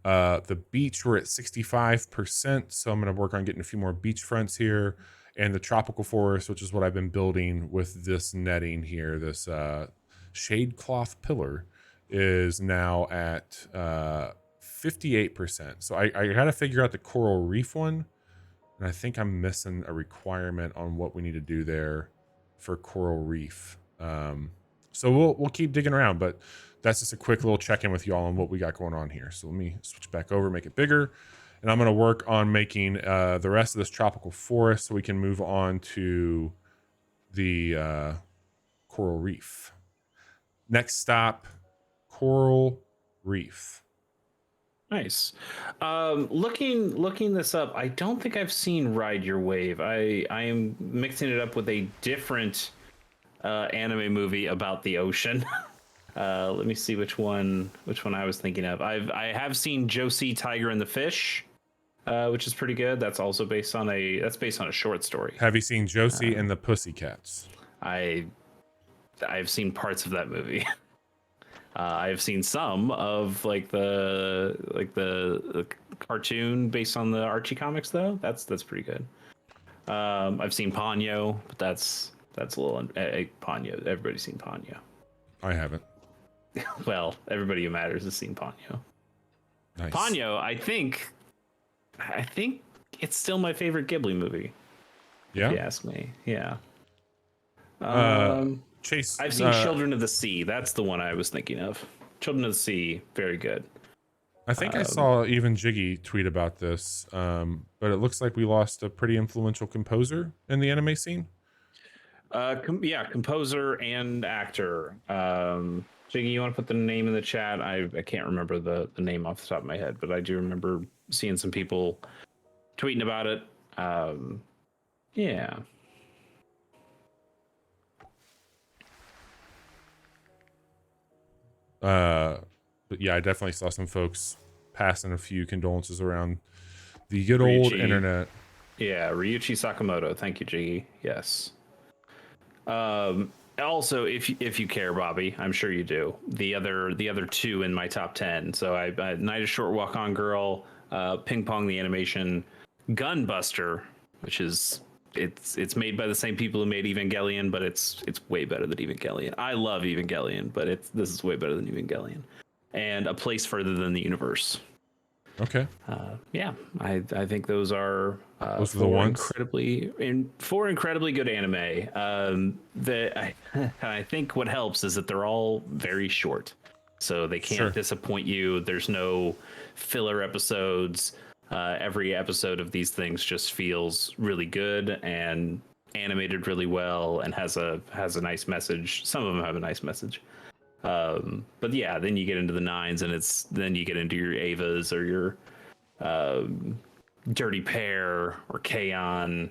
The beach, we're at 65%. So I'm going to work on getting a few more beach fronts here. And the tropical forest, which is what I've been building with this netting here, this shade cloth pillar, is now at 58%. So I got to figure out the coral reef one, and I think I'm missing a requirement on what we need to do there for coral reef. So we'll keep digging around, but that's just a quick little check-in with y'all on what we got going on here. So let me switch back over, make it bigger, and I'm going to work on making the rest of this tropical forest so we can move on to the coral reef. Next stop, coral reef. Nice. Looking this up, I don't think I've seen Ride Your Wave. I am mixing it up with a different anime movie about the ocean. Let me see which one I was thinking of. I have seen Josie, Tiger and the Fish, which is pretty good. That's also based on a short story. Have you seen Josie and the Pussycats? I've seen parts of that movie. I've seen some of the cartoon based on the Archie comics though. That's pretty good. I've seen Ponyo, but that's a little Ponyo. Everybody's seen Ponyo. I haven't. Well, everybody who matters has seen Ponyo. Nice. Ponyo, I think it's still my favorite Ghibli movie. Yeah. If you ask me. Yeah. Chase, I've seen Children of the Sea. That's the one I was thinking of. Children of the Sea, very good. I think I saw even Jiggy tweet about this, but it looks like we lost a pretty influential composer in the anime scene. Yeah, composer and actor. Jiggy, you want to put the name in the chat? I can't remember the name off the top of my head, but I do remember seeing some people tweeting about it. Yeah. But yeah, I definitely saw some folks passing a few condolences around the good Ryuichi, old internet. Yeah, Ryuichi Sakamoto. Thank you, Jiggy. Yes. Also, if you care, Bobby, I'm sure you do. The other two in my top 10. So I Night a Short Walk On Girl, Ping Pong the Animation, Gunbuster, which is it's made by the same people who made Evangelion, but it's way better than Evangelion. I love Evangelion, but this is way better than Evangelion. And A Place Further Than the Universe. Okay. Yeah, I think those are Those are the ones. four incredibly good anime. I think what helps is that they're all very short, so they can't disappoint you. There's no filler episodes. Every episode of these things just feels really good and animated really well and has a nice message. Some of them have a nice message. But yeah, then you get into the nines, and then you get into your Avas or your Dirty Pair or K-On!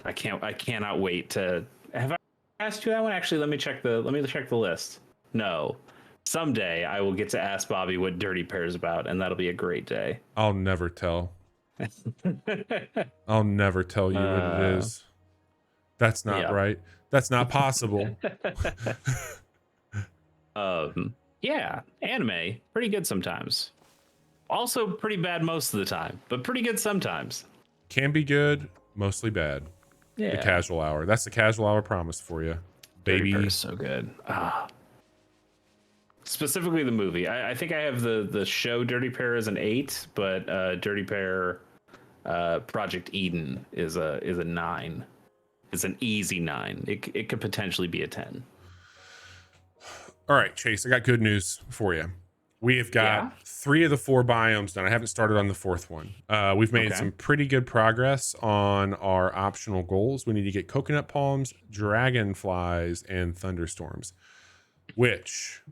I cannot wait to. Have I asked you that one? Actually, let me check the list. No, someday I will get to ask Bobby what Dirty Pair is about, and that'll be a great day. I'll never tell. I'll never tell you what it is. That's not right. That's not possible. Yeah, anime, pretty good sometimes. Also pretty bad most of the time, but pretty good sometimes. Can be good, mostly bad. Yeah. The casual hour. That's the casual hour promise for you, baby. Dirty Pair is so good. Specifically the movie. I think I have the show Dirty Pair as an 8, but Dirty Pair Project Eden is a 9. It's an easy 9. It could potentially be a 10. All right, Chase, I got good news for you. We have got 3 of the 4 biomes done. I haven't started on the 4th one. We've made some pretty good progress on our optional goals. We need to get coconut palms, dragonflies, and thunderstorms, which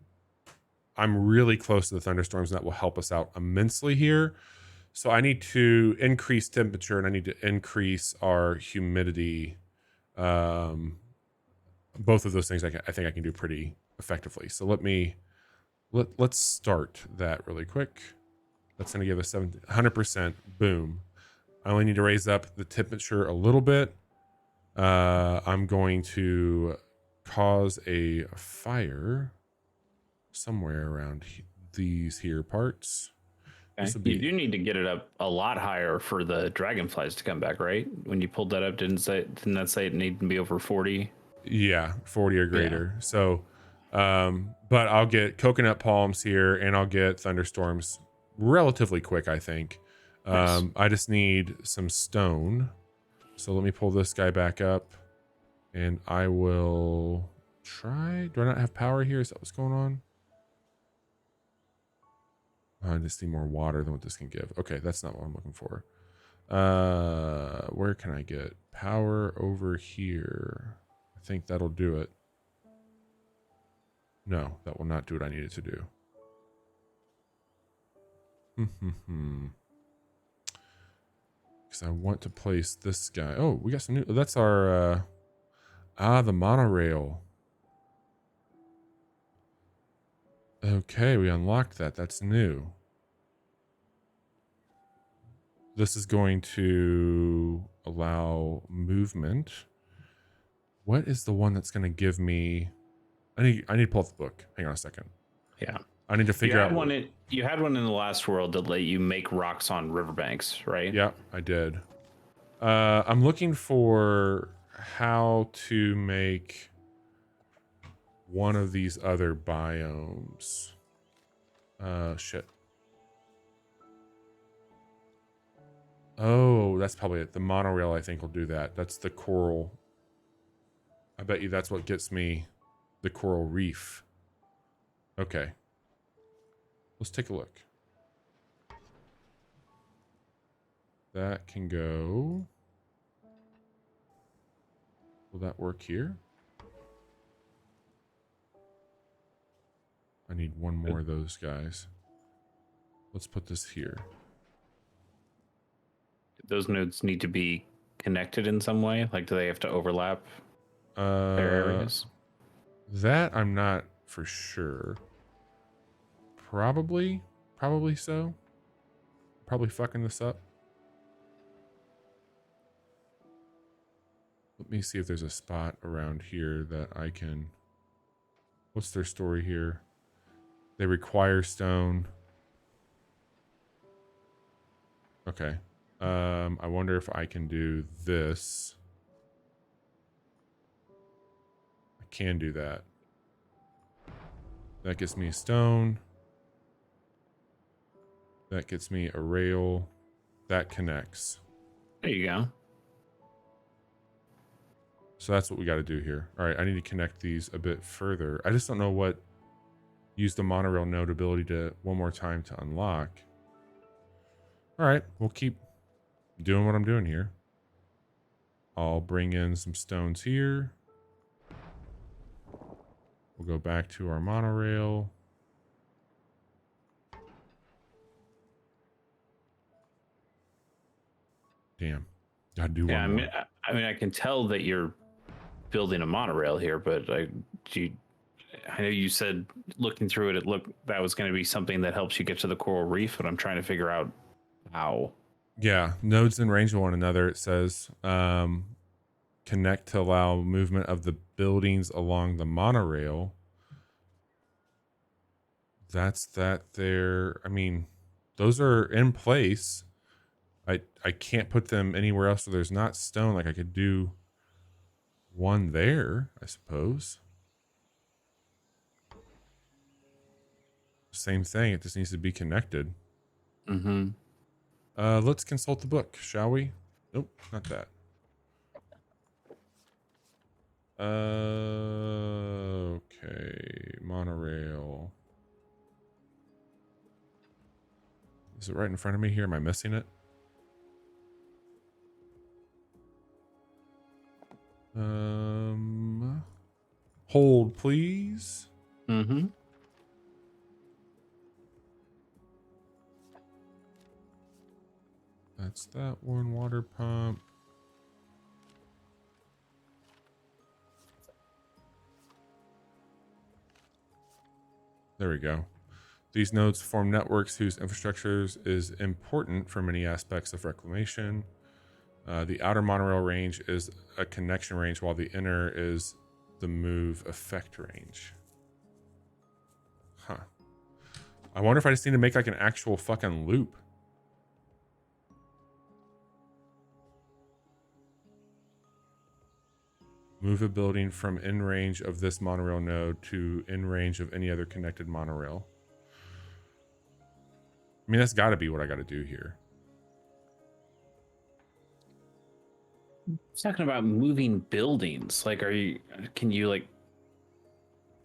I'm really close to the thunderstorms, and that will help us out immensely here. So I need to increase temperature, and I need to increase our humidity. Both of those things I think I can do pretty effectively. So let's start that really quick. That's going to give us 100%. Boom. I only need to raise up the temperature a little bit. I'm going to cause a fire somewhere around these here parts. Okay. You do need to get it up a lot higher for the dragonflies to come back, right? When you pulled that up, didn't that say it needed to be over 40? Yeah, 40 or greater. Yeah. So, but I'll get coconut palms here, and I'll get thunderstorms relatively quick, I think. Nice. I just need some stone. So let me pull this guy back up, and I will try. Do I not have power here? Is that what's going on? I just need more water than what this can give. Okay, that's not what I'm looking for. Where can I get power? Over here. I think that'll do it. No, that will not do what I need it to do. Because I want to place this guy. Oh, we got some new. That's our the monorail. Okay, we unlocked that. That's new. This is going to allow movement. What is the one that's going to give me? I need to pull up the book. Hang on a second. Yeah, I need to figure out. You had one in the last world that let you make rocks on riverbanks, right? Yeah, I did. I'm looking for how to make one of these other biomes. Shit. Oh, that's probably it. The monorail, I think, will do that. That's the coral. I bet you that's what gets me. the coral reef. Okay. Let's take a look. That can go. Will that work here? I need one more of those guys. Let's put this here. Those nodes need to be connected in some way? Like, do they have to overlap their areas? That I'm not for sure. Probably so. Probably fucking this up. Let me see if there's a spot around here that I can. What's their story here? They require stone. Okay. I wonder if I can do this. I can do that. That gets me stone. That gets me a rail. That connects. There you go. So that's what we got to do here. All right, I need to connect these a bit further. I just don't know what use the monorail node ability to one more time to unlock. All right, we'll keep doing what I'm doing here. I'll bring in some stones here. We'll go back to our monorail. Damn. Gotta do one more. I mean, I can tell that you're building a monorail here, but I know you said looking through it, that was going to be something that helps you get to the coral reef, but I'm trying to figure out how. Yeah, nodes in range of one another. It says connect to allow movement of the buildings along the monorail. That's that there. I mean, those are in place. I can't put them anywhere else where there's not stone. Like I could do one there, I suppose. Same thing. It just needs to be connected. Mm-hmm. Let's consult the book, shall we? Nope, not that. Okay, monorail. Is it right in front of me here? Am I missing it? Hold, please. Mm-hmm. That's that one. Water pump. There we go. These nodes form networks whose infrastructures is important for many aspects of reclamation. The outer monorail range is a connection range, while the inner is the move effect range. Huh. I wonder if I just need to make like an actual fucking loop. Move a building from in range of this monorail node to in range of any other connected monorail. I mean, that's got to be what I got to do here. It's talking about moving buildings. Like, can you like,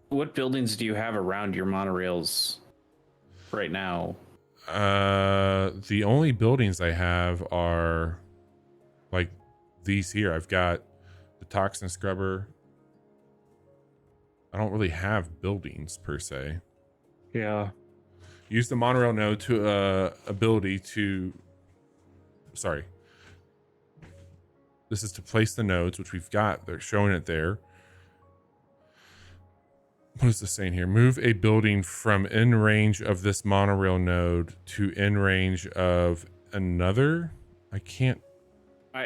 what buildings do you have around your monorails right now? The only buildings I have are like these here. I've got the toxin scrubber. I don't really have buildings per se. Yeah. Use the monorail node to ability to. Sorry. This is to place the nodes, which we've got. They're showing it there. What is this saying here? Move a building from in range of this monorail node to in range of another. I can't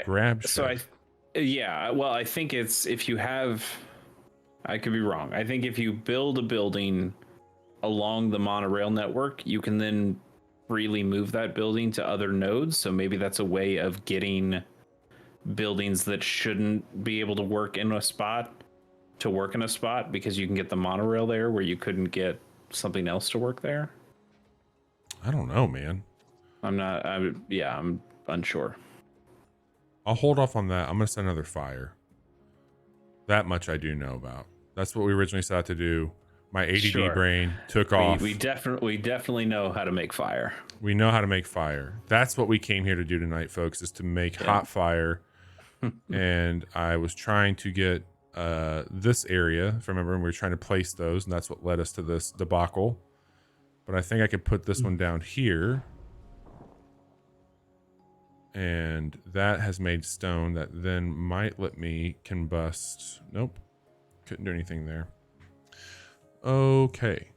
grab shit. So well, I think it's if you have. I could be wrong. I think if you build a building along the monorail network, you can then freely move that building to other nodes. So maybe that's a way of getting buildings that shouldn't be able to work in a spot to work in a spot, because you can get the monorail there where you couldn't get something else to work there. I don't know, man. I'm unsure. I'll hold off on that. I'm gonna send another fire. That much I do know about. That's what we originally set out to do. My ADD Sure. brain took We off. definitely know how to make fire. We know how to make fire. That's what we came here to do tonight, folks, is to make hot fire. And I was trying to get this area. If I remember, we were trying to place those, and that's what led us to this debacle. But I think I could put this one down here. And that has made stone that then might let me combust. Nope. Couldn't do anything there. Okay.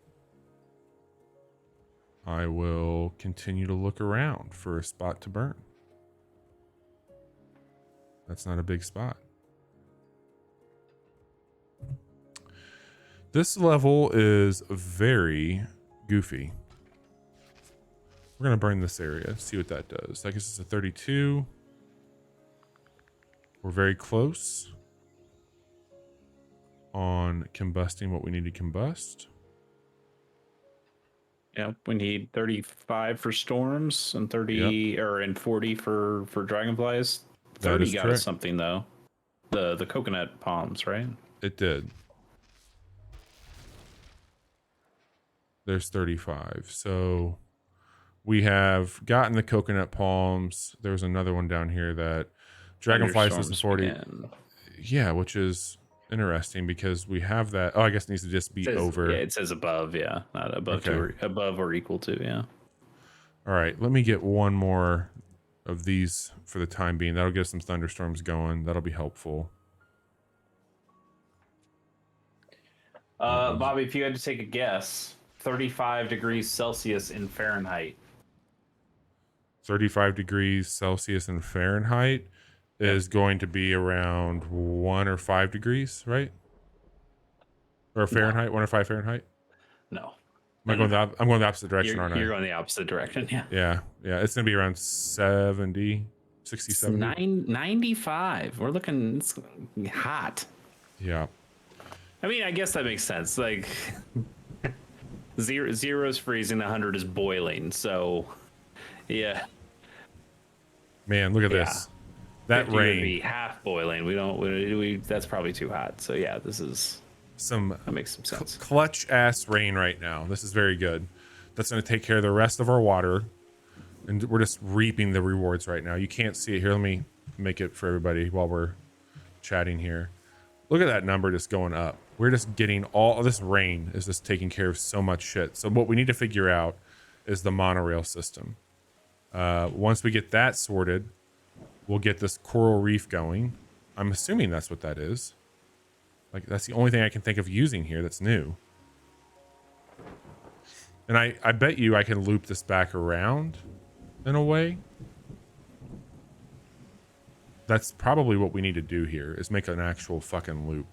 I will continue to look around for a spot to burn. That's not a big spot. This level is very goofy. We're going to burn this area, see what that does. I guess it's a 32. We're very close on combusting what we need to combust. Yeah, we need 35 for storms and 30 or and 40 for dragonflies. 30 got us something though. The coconut palms, right? It did. There's 35. So we have gotten the coconut palms. There was another one down here that dragonflies was the 40. Begin. Yeah, which is interesting because we have that. Oh, I guess it needs to just be over. Yeah, it says above. Yeah, not above above or equal to. Yeah. All right, let me get one more of these for the time being. That'll get some thunderstorms going. That'll be helpful. Bobby, if you had to take a guess, 35 degrees Celsius in Fahrenheit. 35 degrees Celsius in Fahrenheit is going to be around 1 or 5 degrees, right? Or Fahrenheit, 1 or 5 Fahrenheit? No. I'm going the opposite direction, aren't I? You're going the opposite direction, yeah. Yeah. It's going to be around 70, 60, 70. 95. We're looking it's hot. Yeah. I mean, I guess that makes sense. Like, zero is freezing, 100 is boiling. So, yeah. Man, look at this. That rain would be half boiling. We that's probably too hot. So yeah, this is that makes some sense. Clutch ass rain right now. This is very good. That's going to take care of the rest of our water, and we're just reaping the rewards right now. You can't see it here. Let me make it for everybody while we're chatting here. Look at that number just going up. We're just getting all this rain is just taking care of so much shit. So what we need to figure out is the monorail system. Once we get that sorted, we'll get this coral reef going. I'm assuming that's what that is. Like, that's the only thing I can think of using here that's new. And I bet you I can loop this back around in a way. That's probably what we need to do here, is make an actual fucking loop.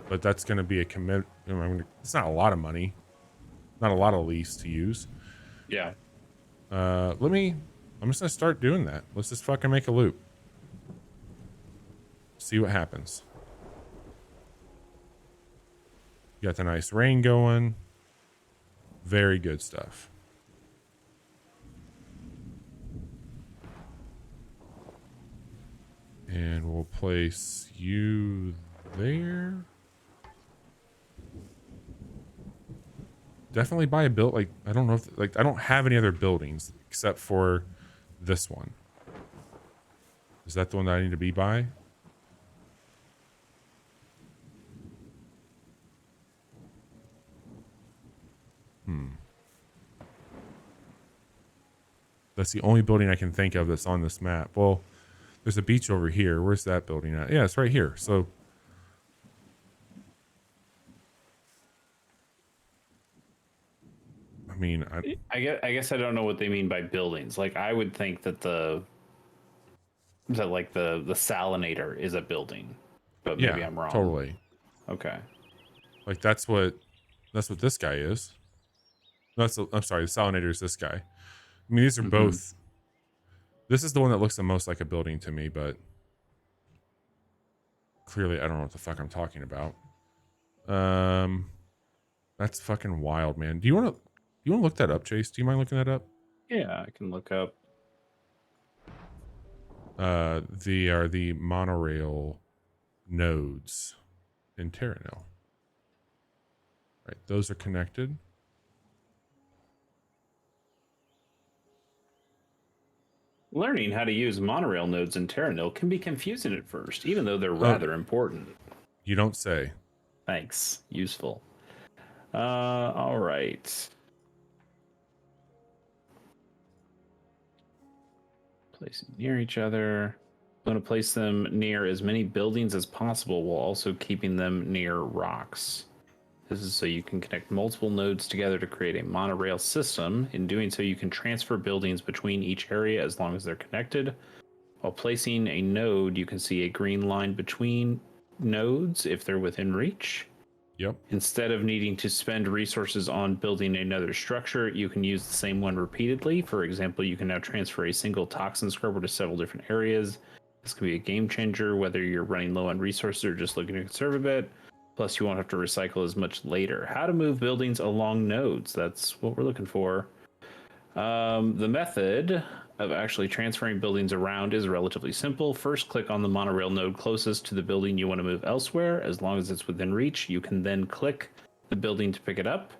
But that's going to be a commit. It's not a lot of money. Not a lot of lease to use. Yeah. I'm just going to start doing that. Let's just fucking make a loop. See what happens. Got the nice rain going. Very good stuff. And we'll place you there. Definitely buy a build. Like, I don't know if, like, I don't have any other buildings except for this one. Is that the one that I need to be by? That's the only building I can think of that's on this map. Well, there's a beach over here. Where's that building at? Yeah, it's right here. So I mean, I guess I don't know what they mean by buildings. Like, I would think that the salinator is a building, but maybe I'm wrong. Totally. Okay. Like, that's what this guy is. I'm sorry, the salinator is this guy. I mean, these are both. This is the one that looks the most like a building to me, but clearly I don't know what the fuck I'm talking about. That's fucking wild, man. Do you want to look that up, Chase? Do you mind looking that up? Yeah, I can look up. The monorail nodes in Terra Nil. Right, those are connected. Learning how to use monorail nodes in Terra Nil can be confusing at first, even though they're Oh, rather important. you don't say. Thanks. Useful. All right. Placing near each other. I'm going to place them near as many buildings as possible while also keeping them near rocks. This is so you can connect multiple nodes together to create a monorail system. In doing so, you can transfer buildings between each area as long as they're connected. While placing a node, you can see a green line between nodes if they're within reach. Yep. Instead of needing to spend resources on building another structure, you can use the same one repeatedly. For example, you can now transfer a single toxin scrubber to several different areas. This can be a game changer, whether you're running low on resources or just looking to conserve a bit. Plus, you won't have to recycle as much later. How to move buildings along nodes. That's what we're looking for. The method of actually transferring buildings around is relatively simple. First, click on the monorail node closest to the building you want to move elsewhere. As long as it's within reach, you can then click the building to pick it up.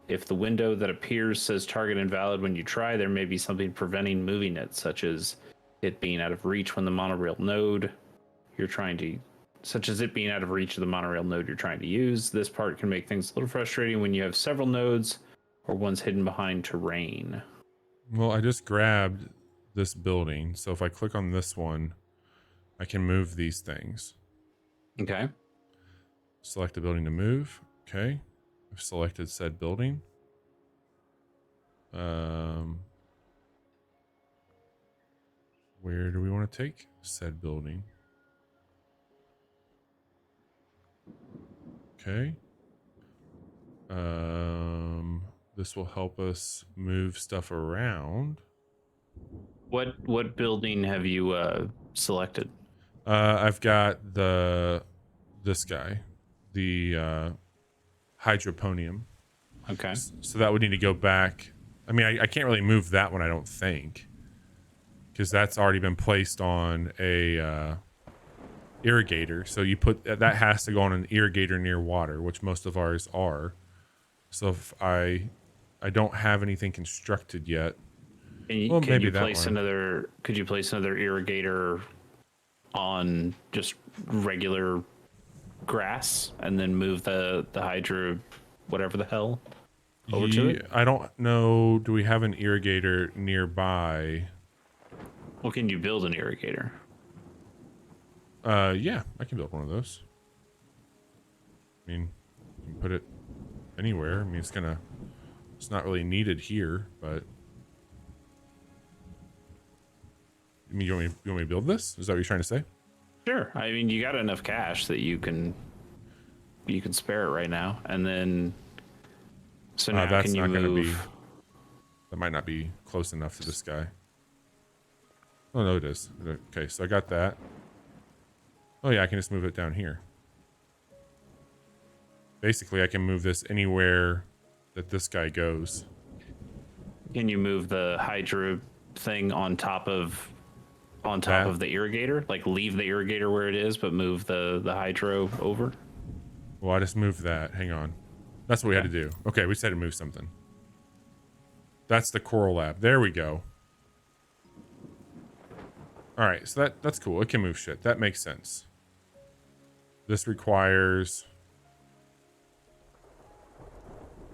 If the window that appears says target invalid when you try, there may be something preventing moving it, such as it being out of reach when the monorail node you're trying to such as it being out of reach of the monorail node you're trying to use. This part can make things a little frustrating when you have several nodes or one's hidden behind terrain. Well, I just grabbed this building. So if I click on this one, I can move these things. Okay. Select the building to move. Okay. I've selected said building. Where do we want to take said building? Okay. This will help us move stuff around. What building have you selected? I've got this guy, the hydroponium. Okay. So that would need to go back. I mean, I can't really move that one, I don't think, because that's already been placed on a irrigator. So you put that has to go on an irrigator near water, which most of ours are. So if I don't have anything constructed yet. Well, Can maybe you that place one. another? Could you place another irrigator on just regular grass and then move the hydro, whatever the hell, over to it? I don't know. Do we have an irrigator nearby? Well, can you build an irrigator? Yeah, I can build one of those. I mean, you can put it anywhere. I mean, it's not really needed here, but. I mean, you want me to build this? Is that what you're trying to say? Sure. I mean, you got enough cash that you can spare it right now, and then so now That's can you not going to be. move? That might not be close enough to this guy. Oh no, it is. Okay, so I got that. Oh yeah, I can just move it down here. Basically, I can move this anywhere that this guy goes. Can you move the hydro thing on top of the irrigator? Like leave the irrigator where it is, but move the hydro over? Well, I just moved that. Hang on. That's what we had to do. Okay, we said to move something. That's the coral lab. There we go. All right, so that's cool. It can move shit. That makes sense. This requires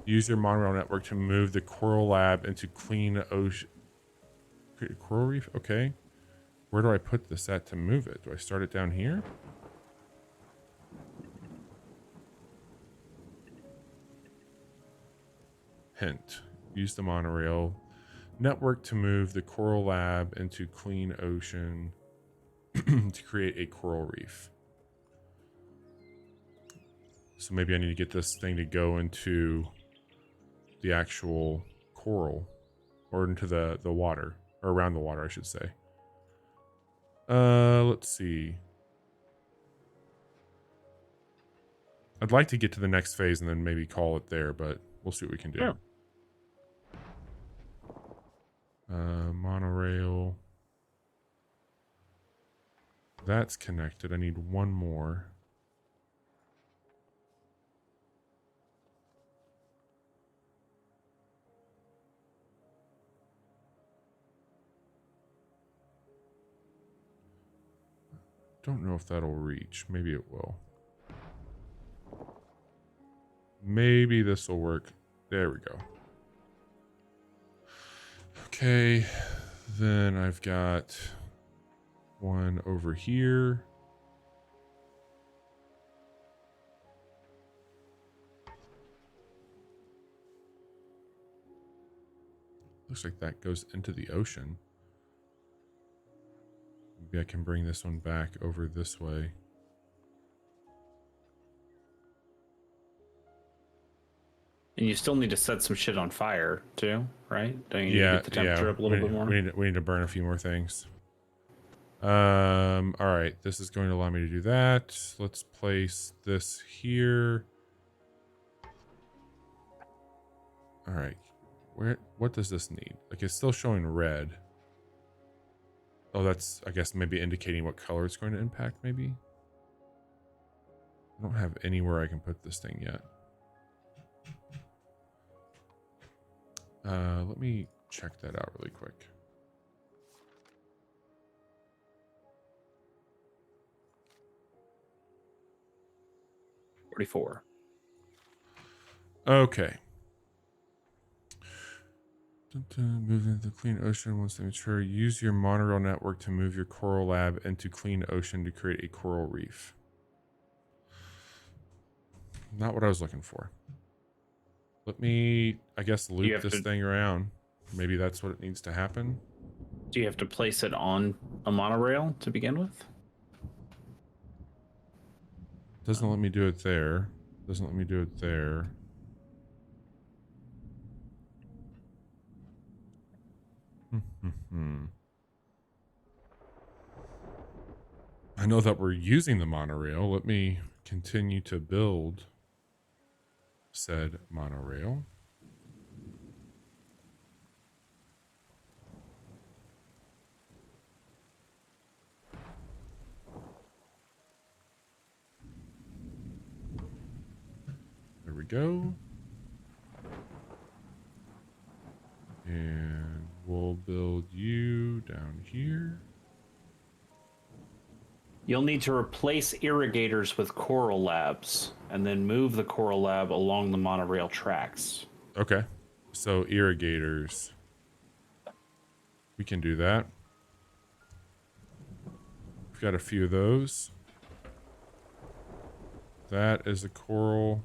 use your monorail network to move the coral lab into clean ocean. Coral reef? Okay. Where do I put this at to move it? Do I start it down here? Hint. Use the monorail network to move the coral lab into clean ocean to create a coral reef. So maybe I need to get this thing to go into the actual coral or into the water, or around the water, I should say. Let's see. I'd like to get to the next phase and then maybe call it there, but we'll see what we can do. Sure. Monorail. That's connected. I need one more. don't know if that'll reach. Maybe it will. Maybe this will work. There we go. Okay, then I've got one over here. Looks like that goes into the ocean. Maybe I can bring this one back over this way. And you still need to set some shit on fire too, right? Don't you need to Yeah, get the temperature up a little bit more? We need to burn a few more things. All right, this is going to allow me to do that. Let's place this here. All right, what does this need? Like, it's still showing red. Oh, that's, I guess, maybe indicating what color it's going to impact, maybe? I don't have anywhere I can put this thing yet. Let me check that out really quick. $44. Okay. Move into the clean ocean once they mature. Use your monorail network to move your coral lab into clean ocean to create a coral reef. Not what I was looking for. Let me, I guess, loop this thing around. Maybe that's what it needs to happen. Do you have to place it on a monorail to begin with? Doesn't let me do it there. Doesn't let me do it there. I know that we're using the monorail. Let me continue to build said monorail. There we go. And we'll build you down here. You'll need to replace irrigators with coral labs and then move the coral lab along the monorail tracks. Okay. So irrigators. We can do that. We've got a few of those. That is a coral.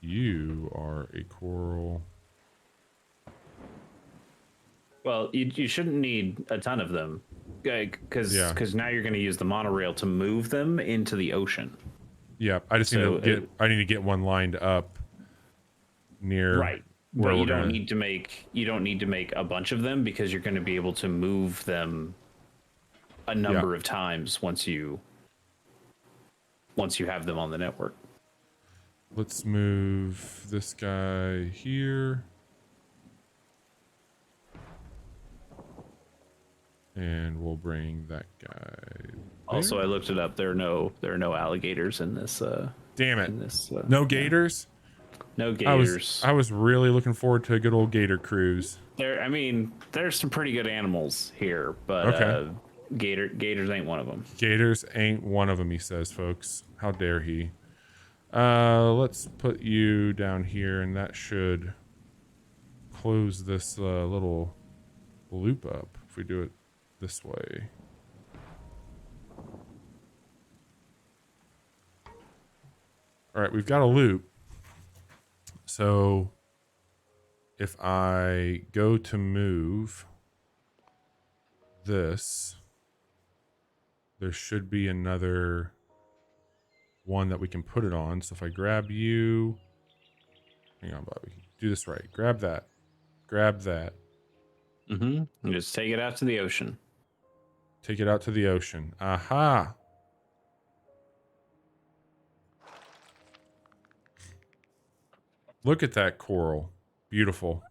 You are a coral. Well, you shouldn't need a ton of them, because now you're going to use the monorail to move them into the ocean. Yeah, I just need to get one lined up near. Right, but you don't need to make a bunch of them because you're going to be able to move them a number of times once you have them on the network. Let's move this guy here. And we'll bring that guy there. Also, I looked it up. There are no alligators in this. Damn it! In this, no gators. No gators. I was really looking forward to a good old gator cruise. There's some pretty good animals here, but gators ain't one of them. Gators ain't one of them, he says, folks. How dare he? Let's put you down here, and that should close this little loop up if we do it this way. All right, we've got a loop. So if I go to move this, there should be another one that we can put it on. So if I grab you, hang on, Bobby, do this right. Grab that. Grab that. And just take it out to the ocean. Take it out to the ocean. Aha. Look at that coral. Beautiful.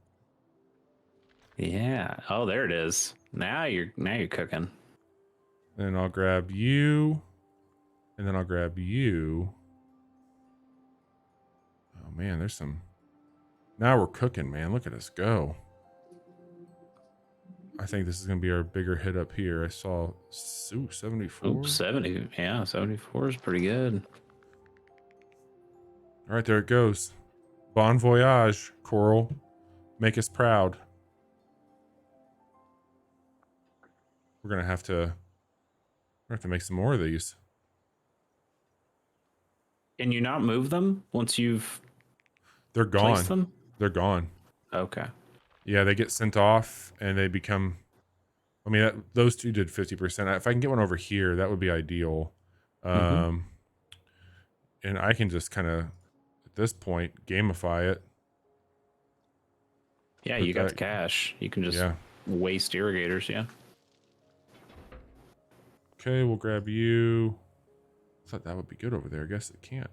Yeah. Oh, there it is. Now you're cooking. Then I'll grab you. And then I'll grab you. Oh man, there's some. Now we're cooking, man. Look at us go. I think this is going to be our bigger hit up here. I saw 74. Ooh, 70. Yeah, 74 is pretty good. All right, there it goes. Bon voyage, Coral. Make us proud. We're gonna have to make some more of these. Can you not move them once you've They're placed gone. them? They're gone. Okay. Yeah, they get sent off and they become. I mean, those two did 50%. If I can get one over here, that would be ideal. And I can just kind of, at this point, gamify it. Yeah, you got the cash. You can just waste irrigators, yeah. Okay, we'll grab you. I thought that would be good over there. I guess it can't.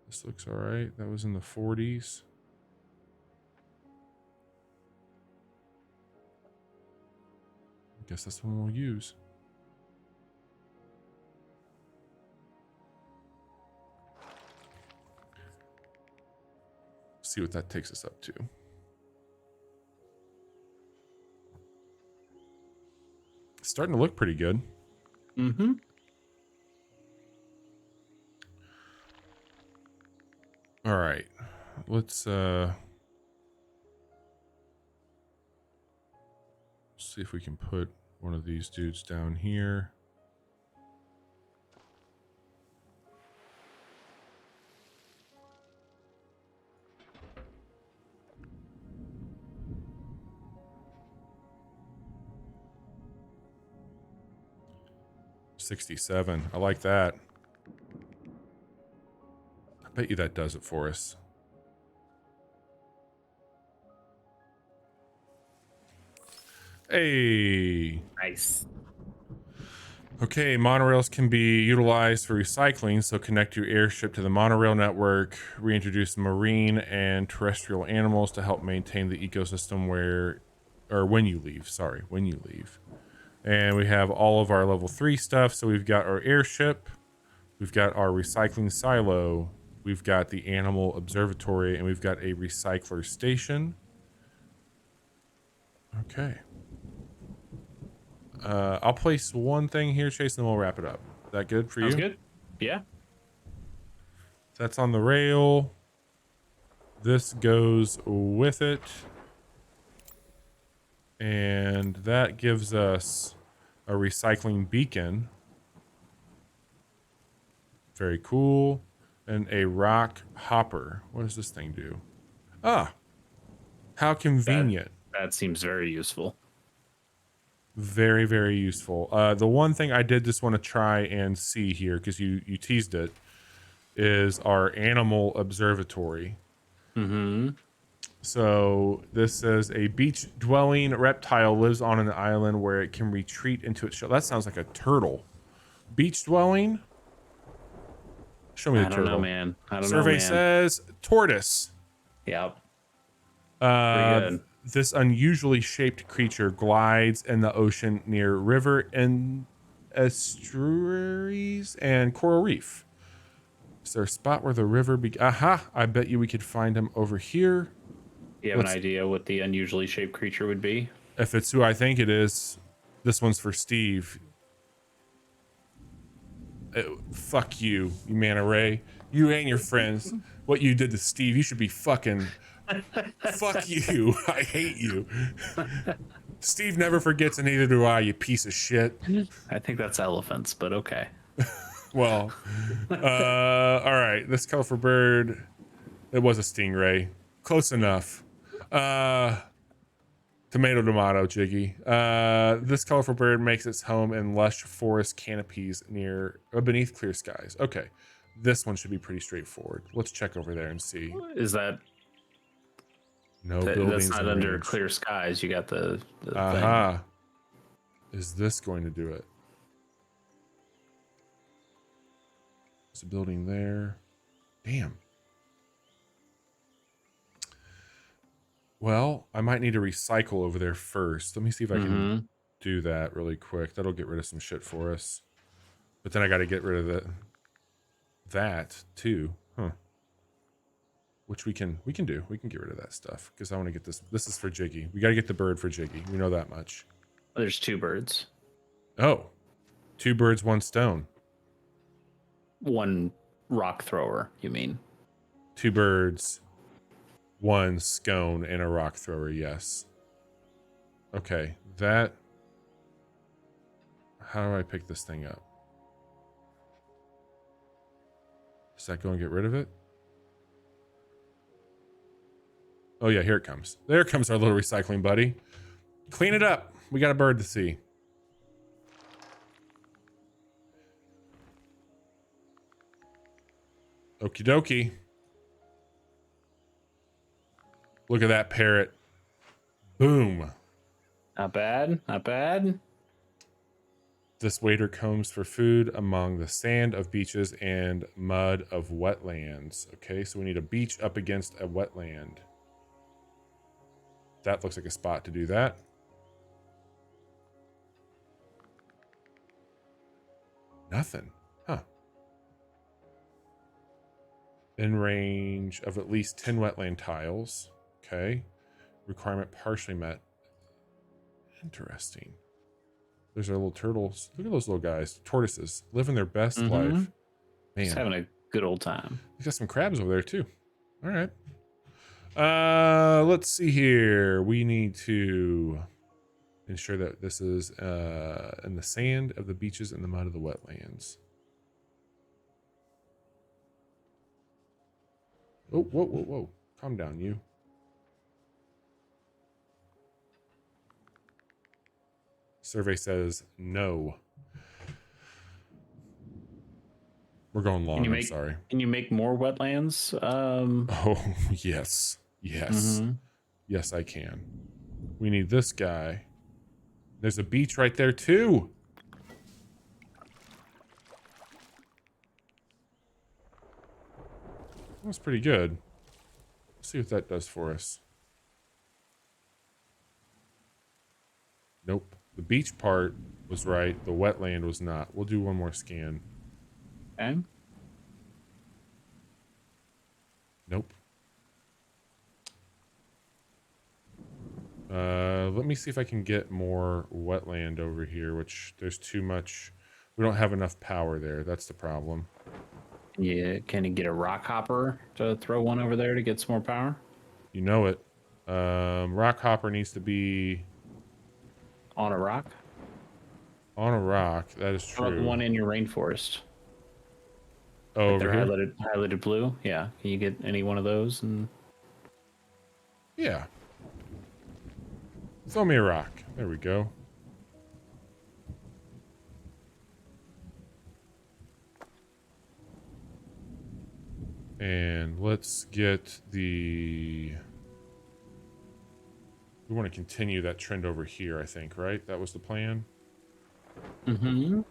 This looks all right. That was in the 40s. I guess that's the one we'll use. See what that takes us up to. It's starting to look pretty good. Mm-hmm. All right. Let's see if we can put one of these dudes down here. $67. I like that. I bet you that does it for us. Hey. Nice. Okay, monorails can be utilized for recycling, so connect your airship to the monorail network, reintroduce marine and terrestrial animals to help maintain the ecosystem when you leave. And we have all of our level 3 stuff, so we've got our airship, we've got our recycling silo, we've got the animal observatory, and we've got a recycler station. Okay. I'll place one thing here, Chase, and then we'll wrap it up. Is that good for you? Sounds good. Yeah. That's on the rail. This goes with it. And that gives us a recycling beacon. Very cool. And a rock hopper. What does this thing do? Ah, how convenient. That seems very useful. Very, very useful. The one thing I did just want to try and see here, because you teased it, is our animal observatory. Mm-hmm. So this says a beach-dwelling reptile lives on an island where it can retreat into its shell. That sounds like a turtle. Beach-dwelling? Show me the turtle. I don't know, man. Survey says tortoise. Yep. Pretty good. This unusually shaped creature glides in the ocean near river and estuaries and coral reef. Is there a spot where the river Aha! I bet you we could find him over here. You have an idea what the unusually shaped creature would be? If it's who I think it is, this one's for Steve. Fuck you, you manta ray. You and your friends. What you did to Steve, you should be fucking... Fuck you. I hate you. Steve never forgets, and neither do I, you piece of shit. I think that's elephants, but okay. Well, all right. This colorful bird, it was a stingray. Close enough. Tomato, Jiggy. This colorful bird makes its home in lush forest canopies beneath clear skies. Okay. This one should be pretty straightforward. Let's check over there and see. Is that... No buildings. That's not under clear skies. You got the thing. Is this going to do it? There's a building there. Damn. Well, I might need to recycle over there first. Let me see if I can do that really quick. That'll get rid of some shit for us. But then I got to get rid of that too. Huh. which we can do. We can get rid of that stuff because I want to get this. This is for Jiggy. We got to get the bird for Jiggy. We know that much. There's 2 birds. Oh, 2 birds, 1 stone. 1 rock thrower, you mean? 2 birds, 1 scone, and a rock thrower. Yes. Okay, that. How do I pick this thing up? Does that go and get rid of it? Oh yeah, here it comes. There comes our little recycling buddy. Clean it up. We got a bird to see. Okie dokie. Look at that parrot. Boom. Not bad. Not bad. This waiter combs for food among the sand of beaches and mud of wetlands. Okay, so we need a beach up against a wetland. That looks like a spot to do that. Nothing. Huh. In range of at least 10 wetland tiles. Okay. Requirement partially met. Interesting. There's our little turtles. Look at those little guys. Tortoises. Living their best life. Man. Just having a good old time. We got some crabs over there too. All right. Let's see here. We need to ensure that this is in the sand of the beaches and the mud of the wetlands. Oh, whoa, whoa, whoa. Calm down, you. Survey says no. We're going long, I'm sorry. Can you make more wetlands? Oh, yes. Yes. Yes, I can. We need this guy. There's a beach right there, too. That's pretty good. Let's see what that does for us. Nope. The beach part was right. The wetland was not. We'll do one more scan. Okay. Nope. Let me see if I can get more wetland over here, which there's too much. We don't have enough power there. That's the problem. Yeah, can you get a rock hopper to throw one over there to get some more power? You know it. Rock hopper needs to be On a rock? on a rock. That is How about true. the one in your rainforest? Oh, Like over they're here? highlighted blue? Yeah. Can you get any one of those? And Yeah. Throw me a rock. There we go. And let's get the... We want to continue that trend over here, I think, right? That was the plan. And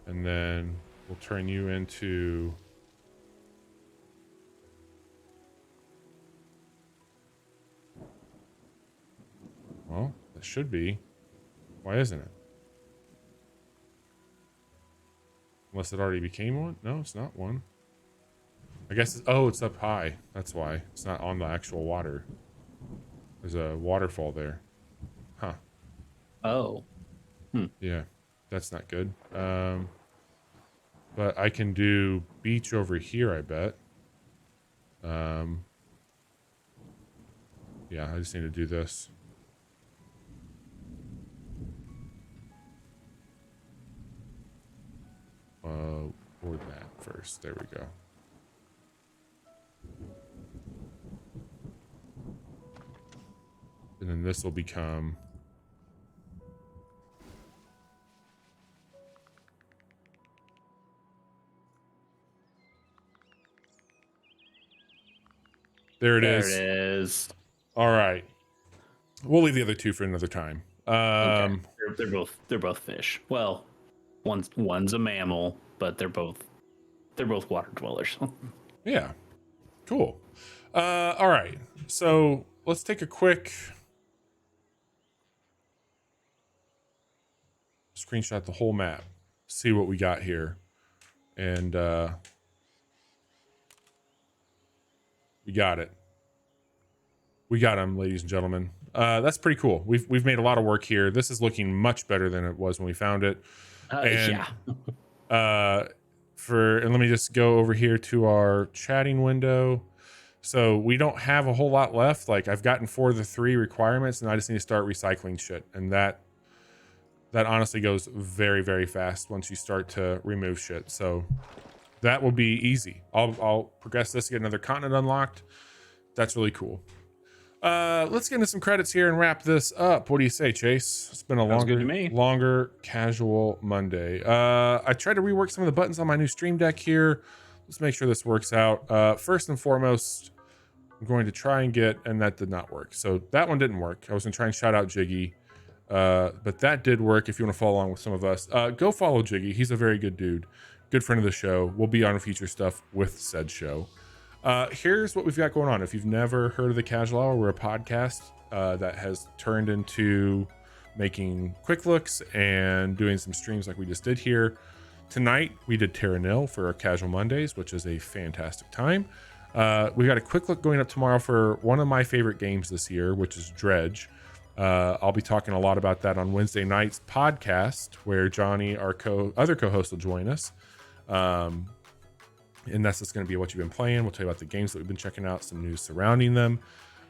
then we'll turn you into... Well, that should be. Why isn't it? Unless it already became one? No, it's not one. I guess it's, oh, it's up high. That's why. It's not on the actual water. There's a waterfall there. Huh. oh. Yeah. That's not good. But I can do beach over here, I bet. Yeah, I just need to do this. Or that first. There we go. And then this will become... There it is. There it is. All right. We'll leave the other two for another time. Okay. They're both fish. Well, one's a mammal, but they're both water dwellers. Yeah. Cool. All right. So let's take a quick screenshot the whole map, see what we got here. And We got it. We got him, ladies and gentlemen. That's pretty cool. We've made a lot of work here. This is looking much better than it was when we found it. And Yeah. and let me just go over here to our chatting window. So we don't have a whole lot left. Like I've gotten 4 of the 3 requirements, and I just need to start recycling shit. And that honestly goes very, very fast once you start to remove shit. So that will be easy. I'll progress this, get another continent unlocked. That's really cool. Let's get into some credits here and wrap this up. What do you say, Chase? It's been a longer casual Monday. I tried to rework some of the buttons on my new Stream Deck here. Let's make sure this works out. First and foremost, I'm going to try and and that did not work. So that one didn't work. I was gonna try and shout out Jiggy, but that did work. If you want to follow along with some of us, go follow Jiggy. He's a very good dude, good friend of the show. We'll be on future stuff with said show. Here's what we've got going on. If you've never heard of the Casual Hour, we're a podcast that has turned into making quick looks and doing some streams like we just did here. Tonight, we did Terra Nil for our Casual Mondays, which is a fantastic time. We got a quick look going up tomorrow for one of my favorite games this year, which is Dredge. I'll be talking a lot about that on Wednesday night's podcast, where Johnny, our other co-host, will join us. And that's just going to be what you've been playing. We'll tell you about the games that we've been checking out, some news surrounding them.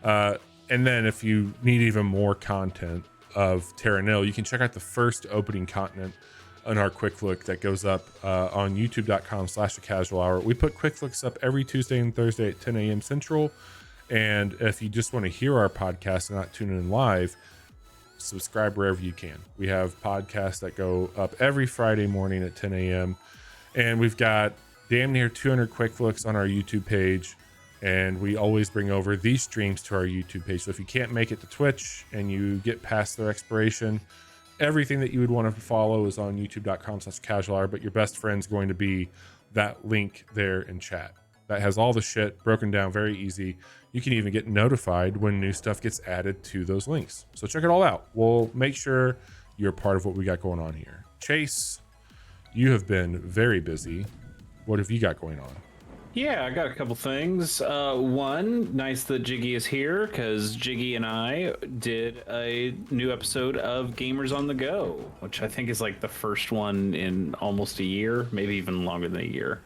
And then if you need even more content of Terra Nil, you can check out the first opening continent on our quick look that goes up on youtube.com/thecasualhour. We put quick looks up every Tuesday and Thursday at 10 a.m. Central. And if you just want to hear our podcast and not tune in live, subscribe wherever you can. We have podcasts that go up every Friday morning at 10 a.m. And we've got damn near 200 quick looks on our YouTube page, and we always bring over these streams to our YouTube page. So if you can't make it to Twitch and you get past their expiration, everything that you would want to follow is on youtube.com/casualhour, but your best friend's going to be that link there in chat. That has all the shit broken down very easy. You can even get notified when new stuff gets added to those links. So check it all out. We'll make sure you're part of what we got going on here. Chase, you have been very busy. What have you got going on? Yeah, I got a couple things. One, nice that Jiggy is here, because Jiggy and I did a new episode of Gamers on the Go, which I think is like the first one in almost a year, maybe even longer than a year.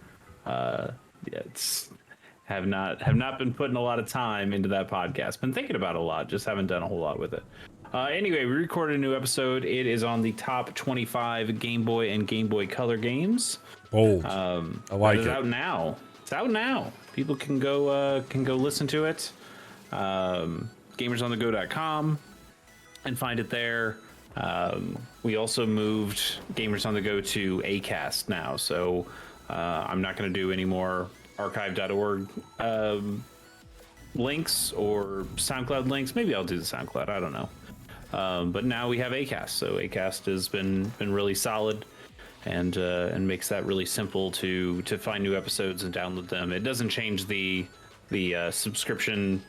Have not been putting a lot of time into that podcast. Been thinking about it a lot, just haven't done a whole lot with it. Anyway, we recorded a new episode. It is on the top 25 Game Boy and Game Boy Color games. Bold. I like it. It's out now. It's out now. People can go listen to it. Gamersonthego.com and find it there. We also moved Gamers on the Go to Acast now, so I'm not going to do any more archive.org links or SoundCloud links. Maybe I'll do the SoundCloud. I don't know. But now we have Acast, so Acast has been really solid. And makes that really simple to find new episodes and download them. It doesn't change the subscription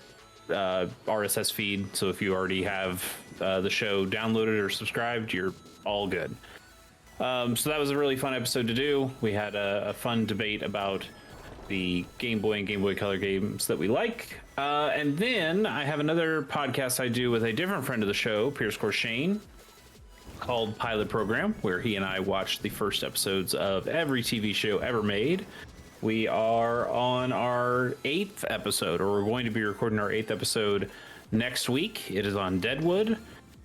RSS feed, so if you already have the show downloaded or subscribed, you're all good. So that was a really fun episode to do. We had a fun debate about the Game Boy and Game Boy Color games that we like. And then I have another podcast I do with a different friend of the show, Pierce Corshane, called Pilot Program, where he and I watch the first episodes of every TV show ever made. We are on our 8th episode, or we're going to be recording our 8th episode next week. It is on Deadwood,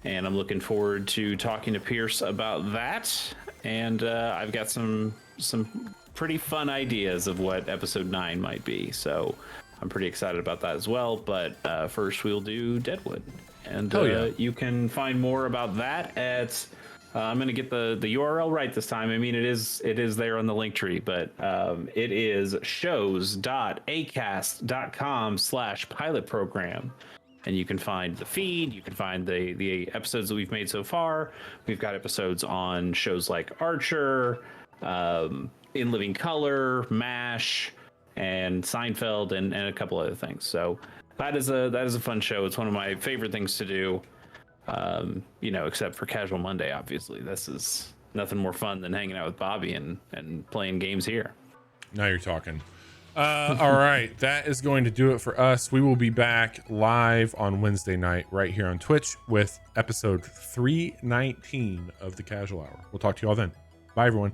and I'm looking forward to talking to Pierce about that. And I've got some pretty fun ideas of what episode 9 might be, so I'm pretty excited about that as well. But first we'll do Deadwood. And you can find more about that at I'm going to get the URL right this time. I mean, it is there on the link tree, but it is shows.acast.com/pilot program. And you can find the feed. You can find the episodes that we've made so far. We've got episodes on shows like Archer, In Living Color, MASH, and Seinfeld, and a couple other things. So that is a fun show. It's one of my favorite things to do. Except for Casual Monday, obviously. This is nothing more fun than hanging out with Bobby and playing games here. Now you're talking. All right, that is going to do it for us. We will be back live on Wednesday night right here on Twitch with episode 319 of the Casual Hour. We'll talk to you all then. Bye, everyone.